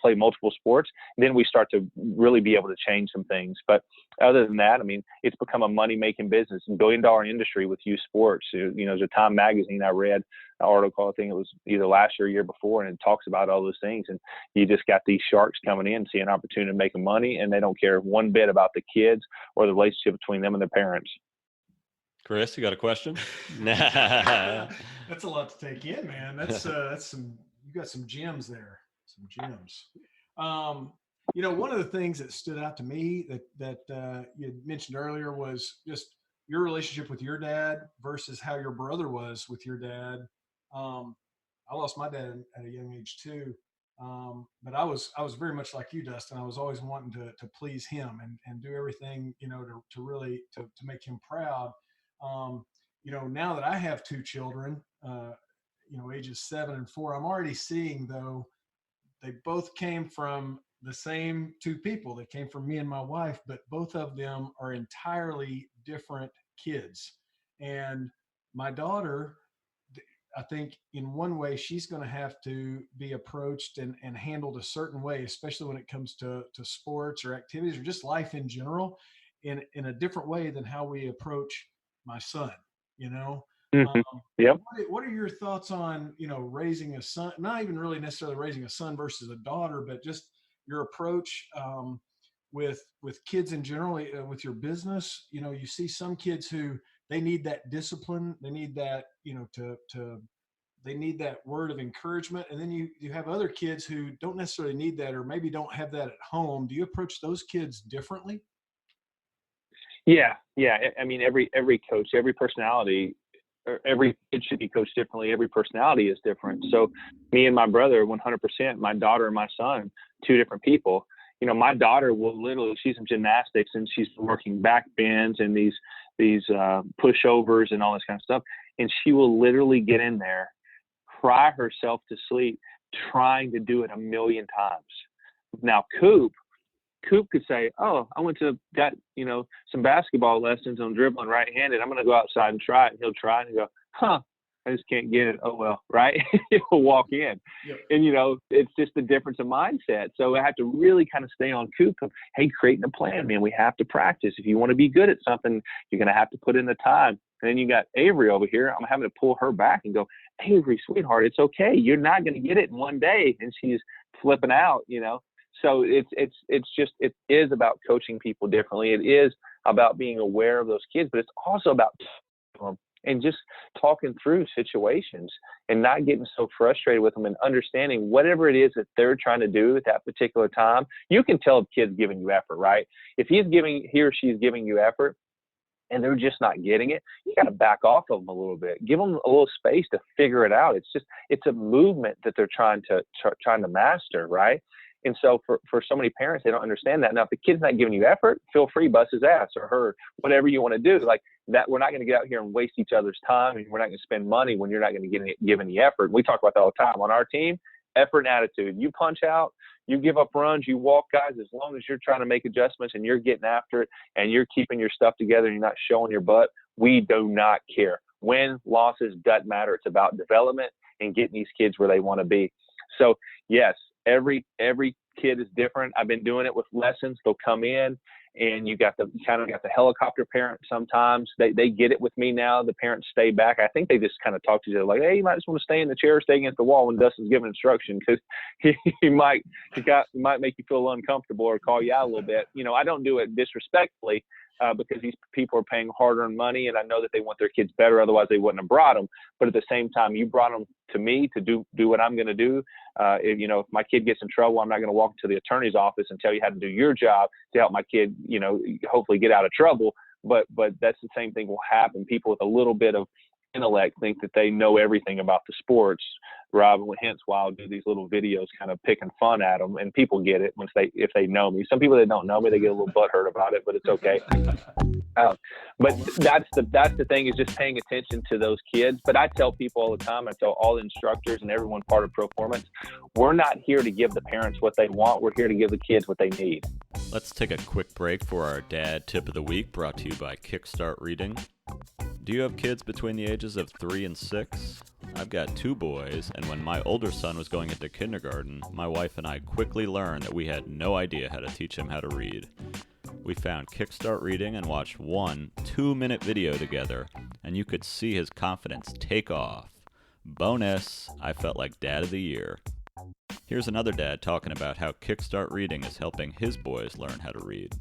play multiple sports. Then we start to really be able to change some things. But other than that, I mean, it's become a money-making business, $1 billion industry with youth sports. There's a Time magazine I read an article, I think it was either last year or year before, and it talks about all those things. And you just got these sharks coming in, see an opportunity to make money, and they don't care one bit about the kids or the relationship between them and their parents. Chris, you got a question? That's a lot to take in, man. That's some, you got some gems there, some gems. One of the things that stood out to me that you mentioned earlier was just your relationship with your dad versus how your brother was with your dad. I lost my dad at a young age too. But I was very much like you, Dustin. I was always wanting to please him and do everything, to really make him proud. Now that I have two children, ages 7 and 4, I'm already seeing, though, they both came from the same two people. They came from me and my wife, but both of them are entirely different kids. And my daughter, I think in one way she's going to have to be approached and handled a certain way, especially when it comes to sports or activities or just life in general, in a different way than how we approach my son, Mm-hmm. Yep. What are your thoughts on, raising a son, not even really necessarily raising a son versus a daughter, but just your approach with kids in general, with your business? You see some kids who they need that discipline. They need that, they need that word of encouragement. And then you have other kids who don't necessarily need that, or maybe don't have that at home. Do you approach those kids differently? Yeah. I mean, every coach, every personality, or every kid should be coached differently. Every personality is different. So me and my brother, 100%, my daughter and my son, two different people. My daughter will literally, she's in gymnastics and she's working back bends and these pushovers and all this kind of stuff. And she will literally get in there, cry herself to sleep, trying to do it a million times. Now, Coop could say, "Oh, I got some basketball lessons on dribbling right-handed. I'm going to go outside and try it." And he'll try it and go, "Huh, I just can't get it. Oh, well," right? He'll walk in. Yep. And, it's just the difference of mindset. So I have to really kind of stay on Coop of, hey, creating a plan, man. We have to practice. If you want to be good at something, you're going to have to put in the time. And then you got Avery over here. I'm having to pull her back and go, "Avery, sweetheart, it's okay. You're not going to get it in one day." And she's flipping out, So it is about coaching people differently. It is about being aware of those kids, but it's also about and just talking through situations and not getting so frustrated with them and understanding whatever it is that they're trying to do at that particular time. You can tell if kid's giving you effort, right? If he or she's giving you effort and they're just not getting it, you got to back off of them a little bit. Give them a little space to figure it out. It's a movement that they're trying to master, right? And so for so many parents, they don't understand that. Now, if the kid's not giving you effort, feel free, bust his ass or her, whatever you want to do. Like that, we're not going to get out here and waste each other's time, and we're not going to spend money when you're not going to give any effort. We talk about that all the time on our team. Effort and attitude. You punch out, you give up runs, you walk guys, as long as you're trying to make adjustments and you're getting after it and you're keeping your stuff together and you're not showing your butt, we do not care. Win, losses, doesn't matter. It's about development and getting these kids where they want to be. So yes, every kid is different. I've been doing it with lessons. They'll come in and you got the helicopter parent. Sometimes they get it with me now. The parents stay back. I think they just kind of talk to each other like, "Hey, you might just want to stay in the chair, stay against the wall when Dustin's giving instruction," because he might make you feel uncomfortable or call you out a little bit. I don't do it disrespectfully because these people are paying hard-earned money, and I know that they want their kids better. Otherwise, they wouldn't have brought them. But at the same time, you brought them to me to do what I'm going to do. If my kid gets in trouble, I'm not going to walk to the attorney's office and tell you how to do your job to help my kid, hopefully get out of trouble. But that's the same thing will happen. People with a little bit of intellect think that they know everything about the sports, Rob, hence why I'll do these little videos kind of picking fun at them, and people get it if they know me. Some people that don't know me, they get a little butthurt about it, but it's okay. But that's the thing, is just paying attention to those kids. But I tell people all the time, I tell all instructors and everyone part of Performance, we're not here to give the parents what they want. We're here to give the kids what they need. Let's take a quick break for our dad tip of the week, brought to you by Kickstart Reading. Do you have kids between the ages of 3 and 6? I've got 2 boys, and when my older son was going into kindergarten, my wife and I quickly learned that we had no idea how to teach him how to read. We found Kickstart Reading and watched one 2-minute video together, and you could see his confidence take off. Bonus, I felt like Dad of the Year. Here's another dad talking about how Kickstart Reading is helping his boys learn how to read.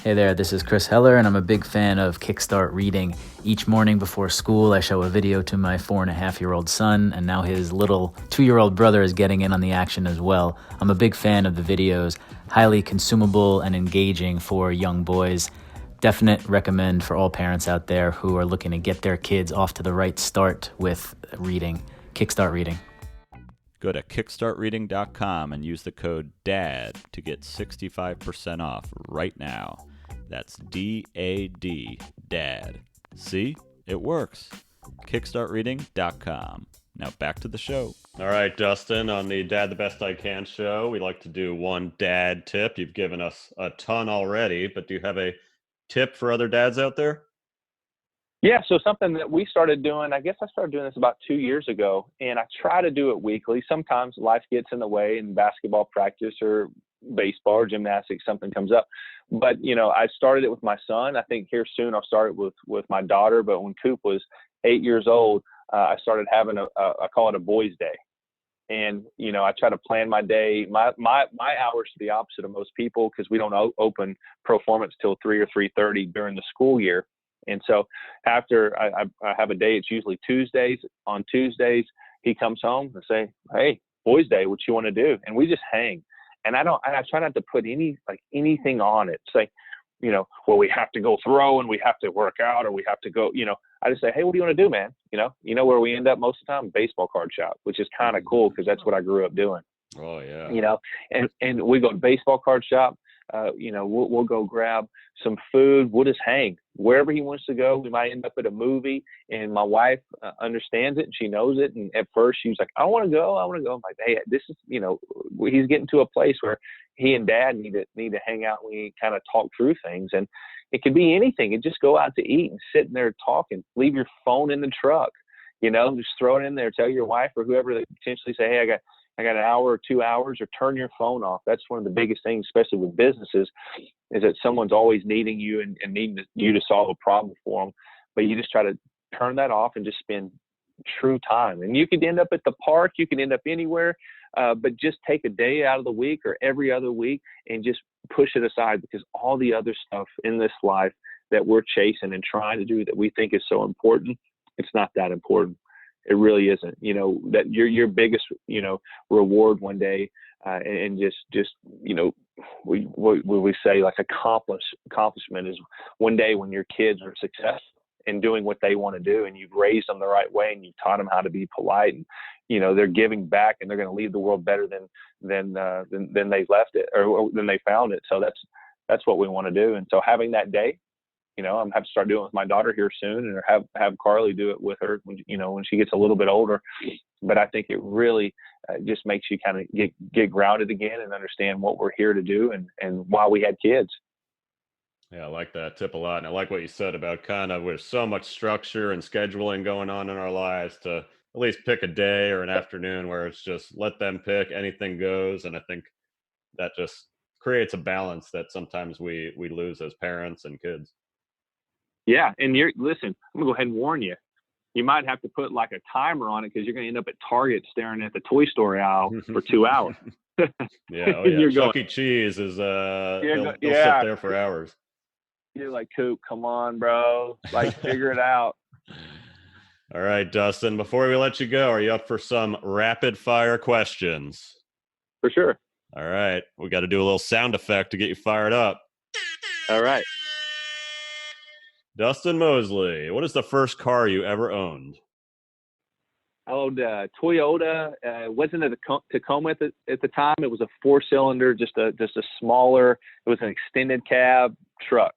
Hey there, this is Chris Heller, and I'm a big fan of Kickstart Reading. Each morning before school, I show a video to my 4.5-year-old son, and now his little 2-year-old brother is getting in on the action as well. I'm a big fan of the videos, highly consumable and engaging for young boys. Definite recommend for all parents out there who are looking to get their kids off to the right start with reading. Kickstart Reading. Go to kickstartreading.com and use the code DAD to get 65% off right now. That's D-A-D, DAD. See? It works. Kickstartreading.com. Now back to the show. All right, Dustin, on the Dad the Best I Can show, we like to do one dad tip. You've given us a ton already, but do you have a tip for other dads out there? Yeah, so something that we started doing, I guess I started doing this about 2 years ago, and I try to do it weekly. Sometimes life gets in the way, and basketball practice or baseball or gymnastics, something comes up. But, I started it with my son. I think here soon I'll start it with my daughter. But when Coop was 8 years old, I started having I call it a boys' day. And, I try to plan my day. My hours are the opposite of most people, because we don't open Performance till 3 or 3:30 during the school year. And so after I have a day, it's usually Tuesdays. On Tuesdays, he comes home and say, "Hey, boys' day, what you want to do?" And we just hang. And I try not to put anything on it. Say, well, we have to go throw and we have to work out, or we have to go, I just say, "Hey, what do you want to do, man?" Where we end up most of the time? Baseball card shop, which is kind of cool, because that's what I grew up doing. Oh yeah. And we go to baseball card shop. We'll go grab some food. We'll just hang wherever he wants to go. We might end up at a movie, and my wife understands it, and she knows it. And at first she was like, I want to go. I'm like, hey, this is, he's getting to a place where he and Dad need to hang out. We kind of talk through things, and it could be anything. And just go out to eat and sit in there talking. Leave your phone in the truck, just throw it in there. Tell your wife or whoever that potentially say, hey, I got an hour or 2 hours, or turn your phone off. That's one of the biggest things, especially with businesses, is that someone's always needing you and needing you to solve a problem for them. But you just try to turn that off and just spend true time. And you could end up at the park, you can end up anywhere, but just take a day out of the week or every other week and just push it aside, because all the other stuff in this life that we're chasing and trying to do that we think is so important, it's not that important. It really isn't. That your biggest, reward one day, and just we say like accomplishment is one day when your kids are successful in doing what they want to do, and you've raised them the right way, and you've taught them how to be polite, and they're giving back, and they're going to leave the world better than they left it, or than they found it. So that's what we want to do. And so having that day, I'm going to have to start doing it with my daughter here soon, and have Carly do it with her when she gets a little bit older. But I think it really just makes you kind of get grounded again and understand what we're here to do and why we had kids. Yeah, I like that tip a lot. And I like what you said about kind of with so much structure and scheduling going on in our lives, to at least pick a day or an afternoon where it's just let them pick, anything goes. And I think that just creates a balance that sometimes we lose as parents and kids. Yeah, and listen, I'm gonna go ahead and warn you. You might have to put like a timer on it, because you're gonna end up at Target staring at the toy store aisle for 2 hours. Yeah, oh yeah. Chuck E. Cheese is they'll sit there for hours. You're like, Coop, come on, bro, like figure it out. All right, Dustin. Before we let you go, are you up for some rapid fire questions? For sure. All right, we got to do a little sound effect to get you fired up. All right. Dustin Moseley, what is the first car you ever owned? old Toyota. Wasn't a Tacoma at the time. It was a 4-cylinder, just a smaller. It was an extended cab truck.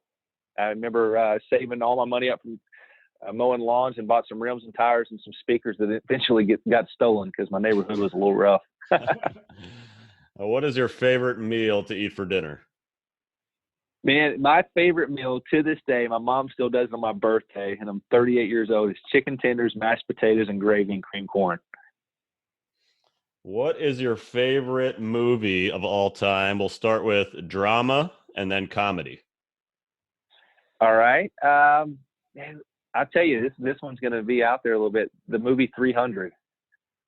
I remember saving all my money up from mowing lawns and bought some rims and tires and some speakers that eventually got stolen because my neighborhood was a little rough. What is your favorite meal to eat for dinner? Man, my favorite meal to this day, my mom still does it on my birthday, and I'm 38 years old, is chicken tenders, mashed potatoes, and gravy and cream corn. What is your favorite movie of all time? We'll start with drama and then comedy. All right. Man, I'll tell you, this one's going to be out there a little bit. The movie 300.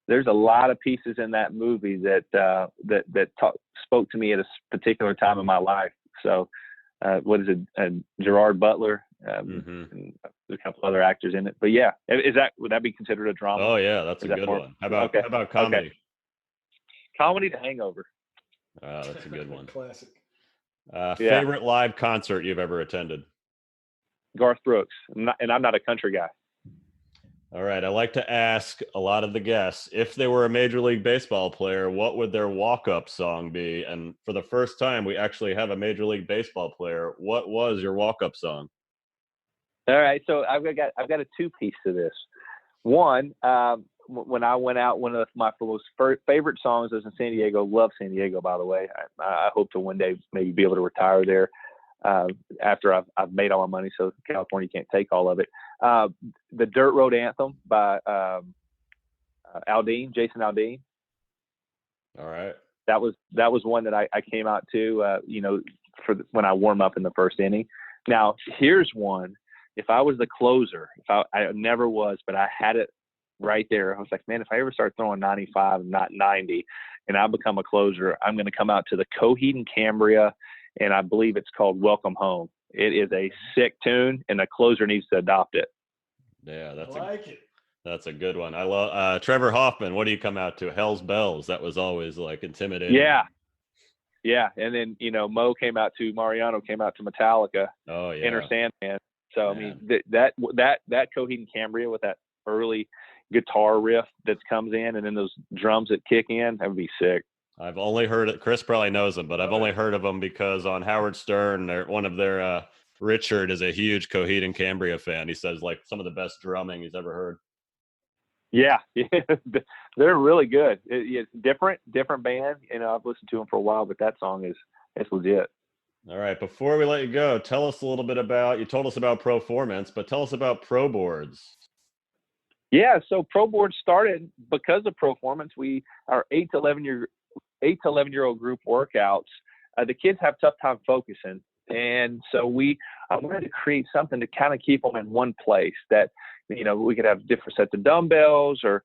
There's a lot of pieces in that movie that spoke to me at a particular time in my life. So, what is it? Gerard Butler, and a couple other actors in it. But yeah, would that be considered a drama? Oh yeah, that's a good one. How about comedy? Okay. Comedy, The Hangover. That's a good one. Classic. Favorite live concert you've ever attended? Garth Brooks, and I'm not a country guy. All right. I like to ask a lot of the guests, if they were a Major League Baseball player, what would their walk-up song be? And for the first time, we actually have a Major League Baseball player. What was your walk-up song? All right. So I've got a two-piece to this. One, when I went out, one of my most favorite songs was in San Diego. Love San Diego, by the way. I hope to one day maybe be able to retire there. After I've made all my money, so California can't take all of it. The Dirt Road Anthem by Jason Aldean. All right. That was one that I came out to, when I warm up in the first inning. Now here's one. If I was the closer, I never was, but I had it right there. I was like, man, if I ever start throwing 95 and not 90, and I become a closer, I'm going to come out to the Coheed and Cambria. And I believe it's called Welcome Home. It is a sick tune, and the closer needs to adopt it. Yeah, it. That's a good one. I love Trevor Hoffman. What do you come out to? Hell's Bells. That was always like intimidating. Yeah. And then Mariano came out to Metallica. Oh yeah. Enter Sandman. So I mean that Coheed and Cambria with that early guitar riff that comes in, and then those drums that kick in, that would be sick. I've only heard it. Chris probably knows them, but I've only heard of them because on Howard Stern, one of their Richard is a huge Coheed and Cambria fan. He says like some of the best drumming he's ever heard. Yeah, they're really good. It's different band. I've listened to them for a while, but that song it's legit. All right. Before we let you go, tell us a little bit about. You told us about Proformance, but tell us about Pro Boards. Yeah, so Pro Boards started because of Proformance. Our 8 to 11-year-old group workouts, the kids have tough time focusing. And so I wanted to create something to kind of keep them in one place that, we could have different sets of dumbbells or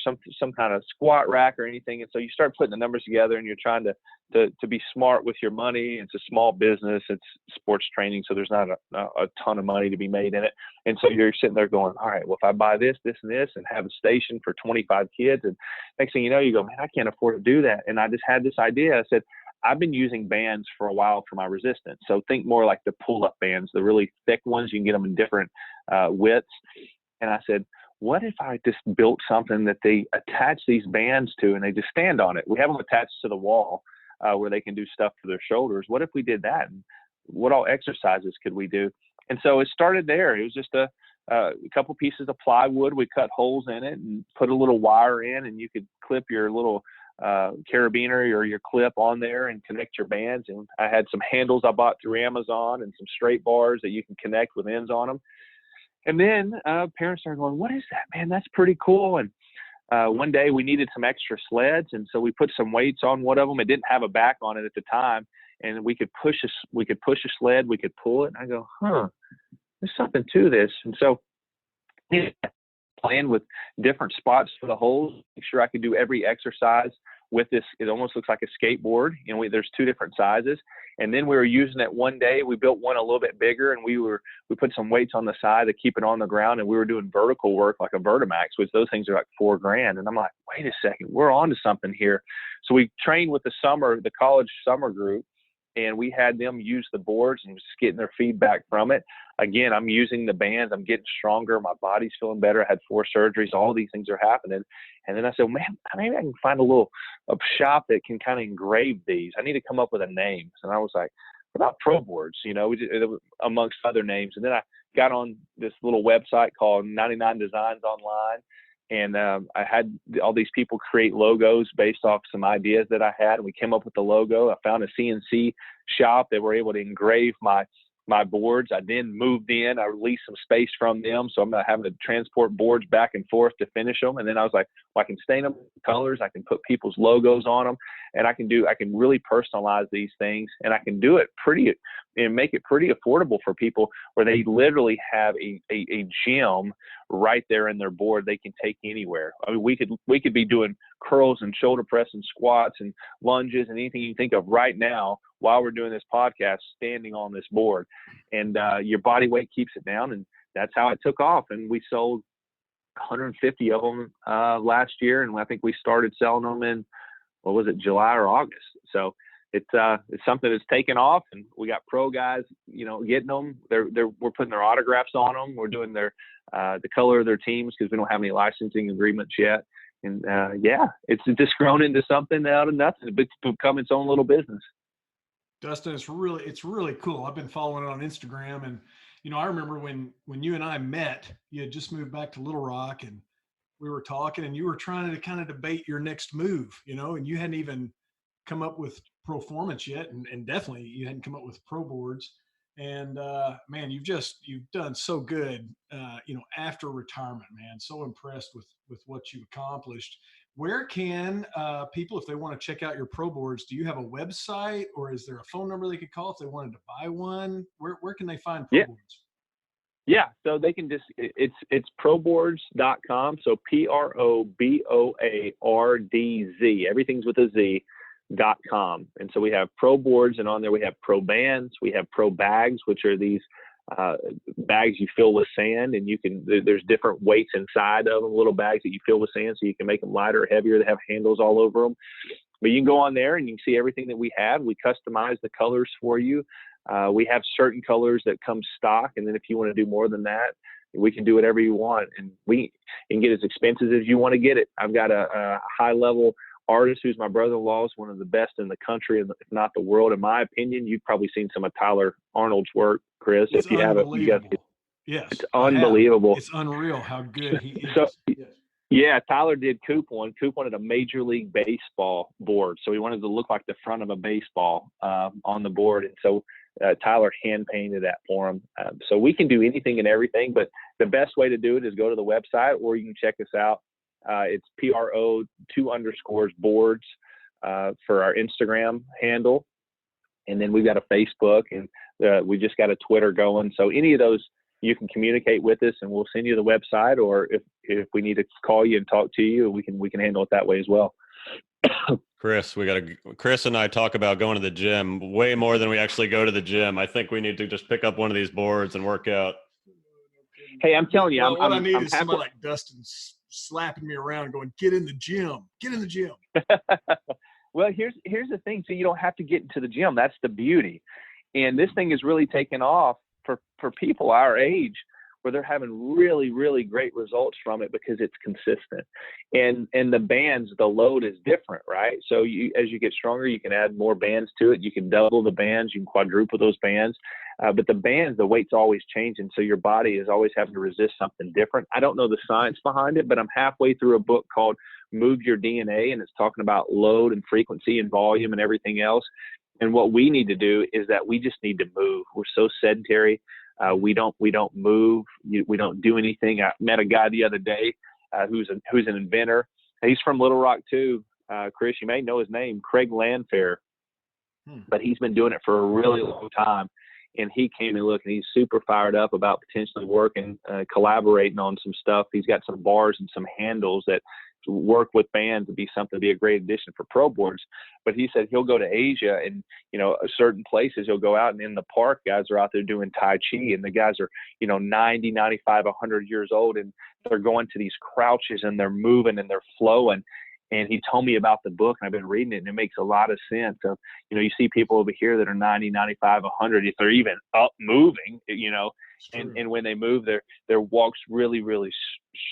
some kind of squat rack or anything. And so you start putting the numbers together, and you're trying to be smart with your money. It's a small business. It's sports training. So there's not a ton of money to be made in it. And so you're sitting there going, all right, well, if I buy this, this, and this, and have a station for 25 kids, and next thing you know, you go, man, I can't afford to do that. And I just had this idea. I said, I've been using bands for a while for my resistance. So think more like the pull-up bands, the really thick ones. You can get them in different widths. And I said, what if I just built something that they attach these bands to, and they just stand on it? We have them attached to the wall where they can do stuff for their shoulders. What if we did that? And what all exercises could we do? And so it started there. It was just a couple pieces of plywood. We cut holes in it and put a little wire in, and you could clip your little carabiner or your clip on there and connect your bands. And I had some handles I bought through Amazon and some straight bars that you can connect with ends on them. And then parents started going, what is that, man? That's pretty cool. And one day we needed some extra sleds, and so we put some weights on one of them. It didn't have a back on it at the time, and we could push a sled, we could pull it. And I go, there's something to this. And so playing with different spots for the holes, make sure I could do every exercise with this. It almost looks like a skateboard. There's two different sizes. And then we were using it one day. We built one a little bit bigger, and we put some weights on the side to keep it on the ground, and we were doing vertical work like a Vertimax, which those things are like $4,000. And I'm like, wait a second, we're on to something here. So we trained with the college summer group, and we had them use the boards and just getting their feedback from it. Again, I'm using the bands. I'm getting stronger. My body's feeling better. I had 4 surgeries. All these things are happening. And then I said, man, maybe I can find a shop that can kind of engrave these. I need to come up with a name. And I was like, what about Pro Boards, amongst other names. And then I got on this little website called 99 Designs Online. And I had all these people create logos based off some ideas that I had. And we came up with the logo. I found a CNC shop that were able to engrave my boards. I then moved in. I released some space from them. So I'm not having to transport boards back and forth to finish them. And then I was like, well, I can stain them colors. I can put people's logos on them. And I can really personalize these things. And I can do it and make it pretty affordable for people, where they literally have a gym right there in their board they can take anywhere. I mean, we could be doing curls and shoulder press and squats and lunges and anything you think of right now while we're doing this podcast, standing on this board. And your body weight keeps it down. And that's how it took off. And we sold 150 of them last year. And I think we started selling them in, July or August. So it's something that's taken off, and we got pro guys, getting them. We're putting their autographs on them. We're doing the color of their teams, because we don't have any licensing agreements yet. And it's just grown into something out of nothing. It's become its own little business. Dustin, it's really cool. I've been following it on Instagram, and I remember when you and I met, you had just moved back to Little Rock, and we were talking, and you were trying to kind of debate your next move, and you hadn't even come up with Proformance yet, and definitely you hadn't come up with Pro Boards. And man, you've done so good, after retirement, man. So impressed with what you've accomplished. Where can people, if they want to check out your Pro Boards, do you have a website, or is there a phone number they could call if they wanted to buy one? Where can they find Pro Boards? Yeah, so they can it's proboards.com. So PROBOARDZ. Everything's with a Z.com. And so we have Pro Boards, and on there we have Pro Bands, we have Pro Bags, which are these bags you fill with sand, and there's different weights inside of them, little bags that you fill with sand, so you can make them lighter or heavier. They have handles all over them. But you can go on there and you can see everything that we have. We customize the colors for you. We have certain colors that come stock, and then if you want to do more than that, we can do whatever you want, and we can get as expensive as you want to get it. I've got a high-level artist who's my brother-in-law, is one of the best in the country, if not the world, in my opinion. You've probably seen some of Tyler Arnold's work, Chris. It's if you haven't, yes, it's unbelievable. It's unreal how good he is. So, yeah, Tyler did Coop wanted a Major League Baseball board, so he wanted to look like the front of a baseball on the board, and so Tyler hand painted that for him. So we can do anything and everything, but the best way to do it is go to the website, or you can check us out. It's PRO2_boards for our Instagram handle, and then we've got a Facebook, and we just got a Twitter going. So any of those, you can communicate with us, and we'll send you the website, or if we need to call you and talk to you, we can handle it that way as well. Chris and I talk about going to the gym way more than we actually go to the gym. I think we need to just pick up one of these boards and work out. Hey, I'm telling you, what I need is somebody like Dustin slapping me around and going, get in the gym. Well, here's the thing. So you don't have to get into the gym. That's the beauty. And this thing is really taken off for people our age, where they're having really, really great results from it because it's consistent. And the bands, the load is different, right? So as you get stronger, you can add more bands to it. You can double the bands, you can quadruple those bands. But the bands, the weight's always changing. So your body is always having to resist something different. I don't know the science behind it, but I'm halfway through a book called Move Your DNA, and it's talking about load and frequency and volume and everything else. And what we need to do is that we just need to move. We're so sedentary. We don't move. We don't do anything. I met a guy the other day who's an inventor. He's from Little Rock too. Chris, you may know his name, Craig Landfair, but he's been doing it for a really long time. And he came and looked, and he's super fired up about potentially working, collaborating on some stuff. He's got some bars and some handles that work with bands to be a great addition for Pro Boards. But he said he'll go to Asia, and certain places he'll go out, and in the park guys are out there doing Tai Chi, and the guys are 90, 95, 100 years old, and they're going to these crouches, and they're moving and they're flowing. And he told me about the book, and I've been reading it, and it makes a lot of sense. Of, you see people over here that are 90, 95, 100, if they're even up moving, and when they move, their walk's really, really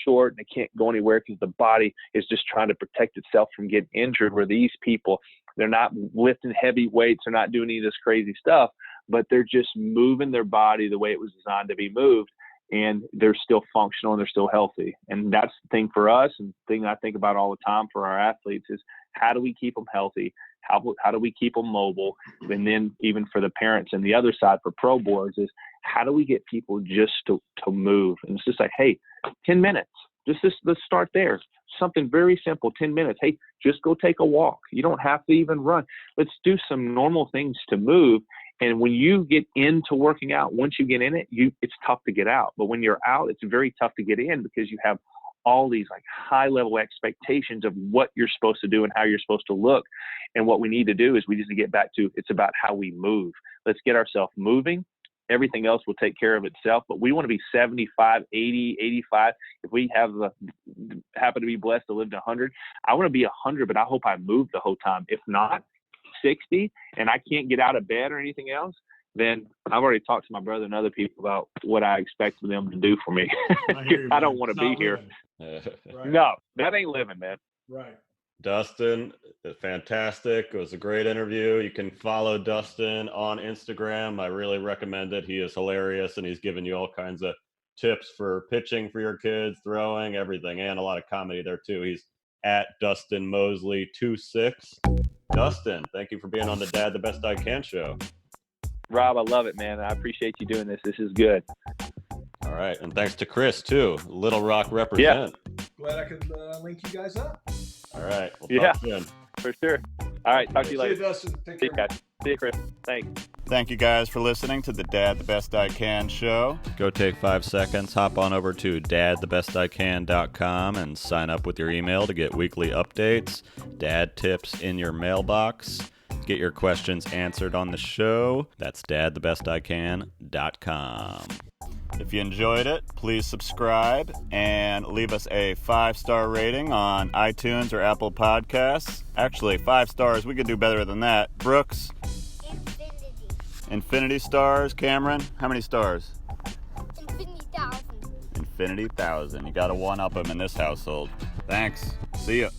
short, and they can't go anywhere because the body is just trying to protect itself from getting injured. Where these people, they're not lifting heavy weights, they're not doing any of this crazy stuff, but they're just moving their body the way it was designed to be moved. And they're still functional and they're still healthy. And that's the thing for us, and the thing I think about all the time for our athletes is, how do we keep them healthy? How do we keep them mobile? And then even for the parents and the other side for pro boards is, how do we get people just to move? And it's just like, hey, 10 minutes. Let's start there. Something very simple, 10 minutes. Hey, just go take a walk. You don't have to even run. Let's do some normal things to move. And when you get into working out, once you get in it, it's tough to get out. But when you're out, it's very tough to get in, because you have all these like high level expectations of what you're supposed to do and how you're supposed to look. And what we need to do is we just need to get back to, it's about how we move. Let's get ourselves moving. Everything else will take care of itself. But we want to be 75, 80, 85. If we happen to be blessed to live to 100, I want to be 100, but I hope I move the whole time. If not, 60 and I can't get out of bed or anything else, then I've already talked to my brother and other people about what I expect them to do for me. I don't want to be here. Right. No, that ain't living, man. Right. Dustin, fantastic. It was a great interview. You can follow Dustin on Instagram. I really recommend it. He is hilarious, and he's giving you all kinds of tips for pitching for your kids, throwing, everything, and a lot of comedy there too. He's at Dustin Moseley 26. Dustin, thank you for being on the Dad the Best I Can show. Rob, I love it, man. I appreciate you doing this. This is good. All right, and thanks to Chris too. Little Rock represent. Yeah. Glad I could link you guys up. All right, we'll talk soon. For sure. All right, talk to you later. See you, Dustin. Take See you care. guys. See you, Chris. Thanks. Thank you guys for listening to the Dad the Best I Can show. Go take 5 seconds, hop on over to dadthebestican.com and sign up with your email to get weekly updates, dad tips in your mailbox. Get your questions answered on the show. That's dadthebestican.com. If you enjoyed it, please subscribe and leave us a 5-star rating on iTunes or Apple Podcasts. Actually, 5 stars. We could do better than that. Brooks? Infinity stars. Cameron, how many stars? Infinity 1,000. Infinity 1,000. You gotta one-up them in this household. Thanks. See ya.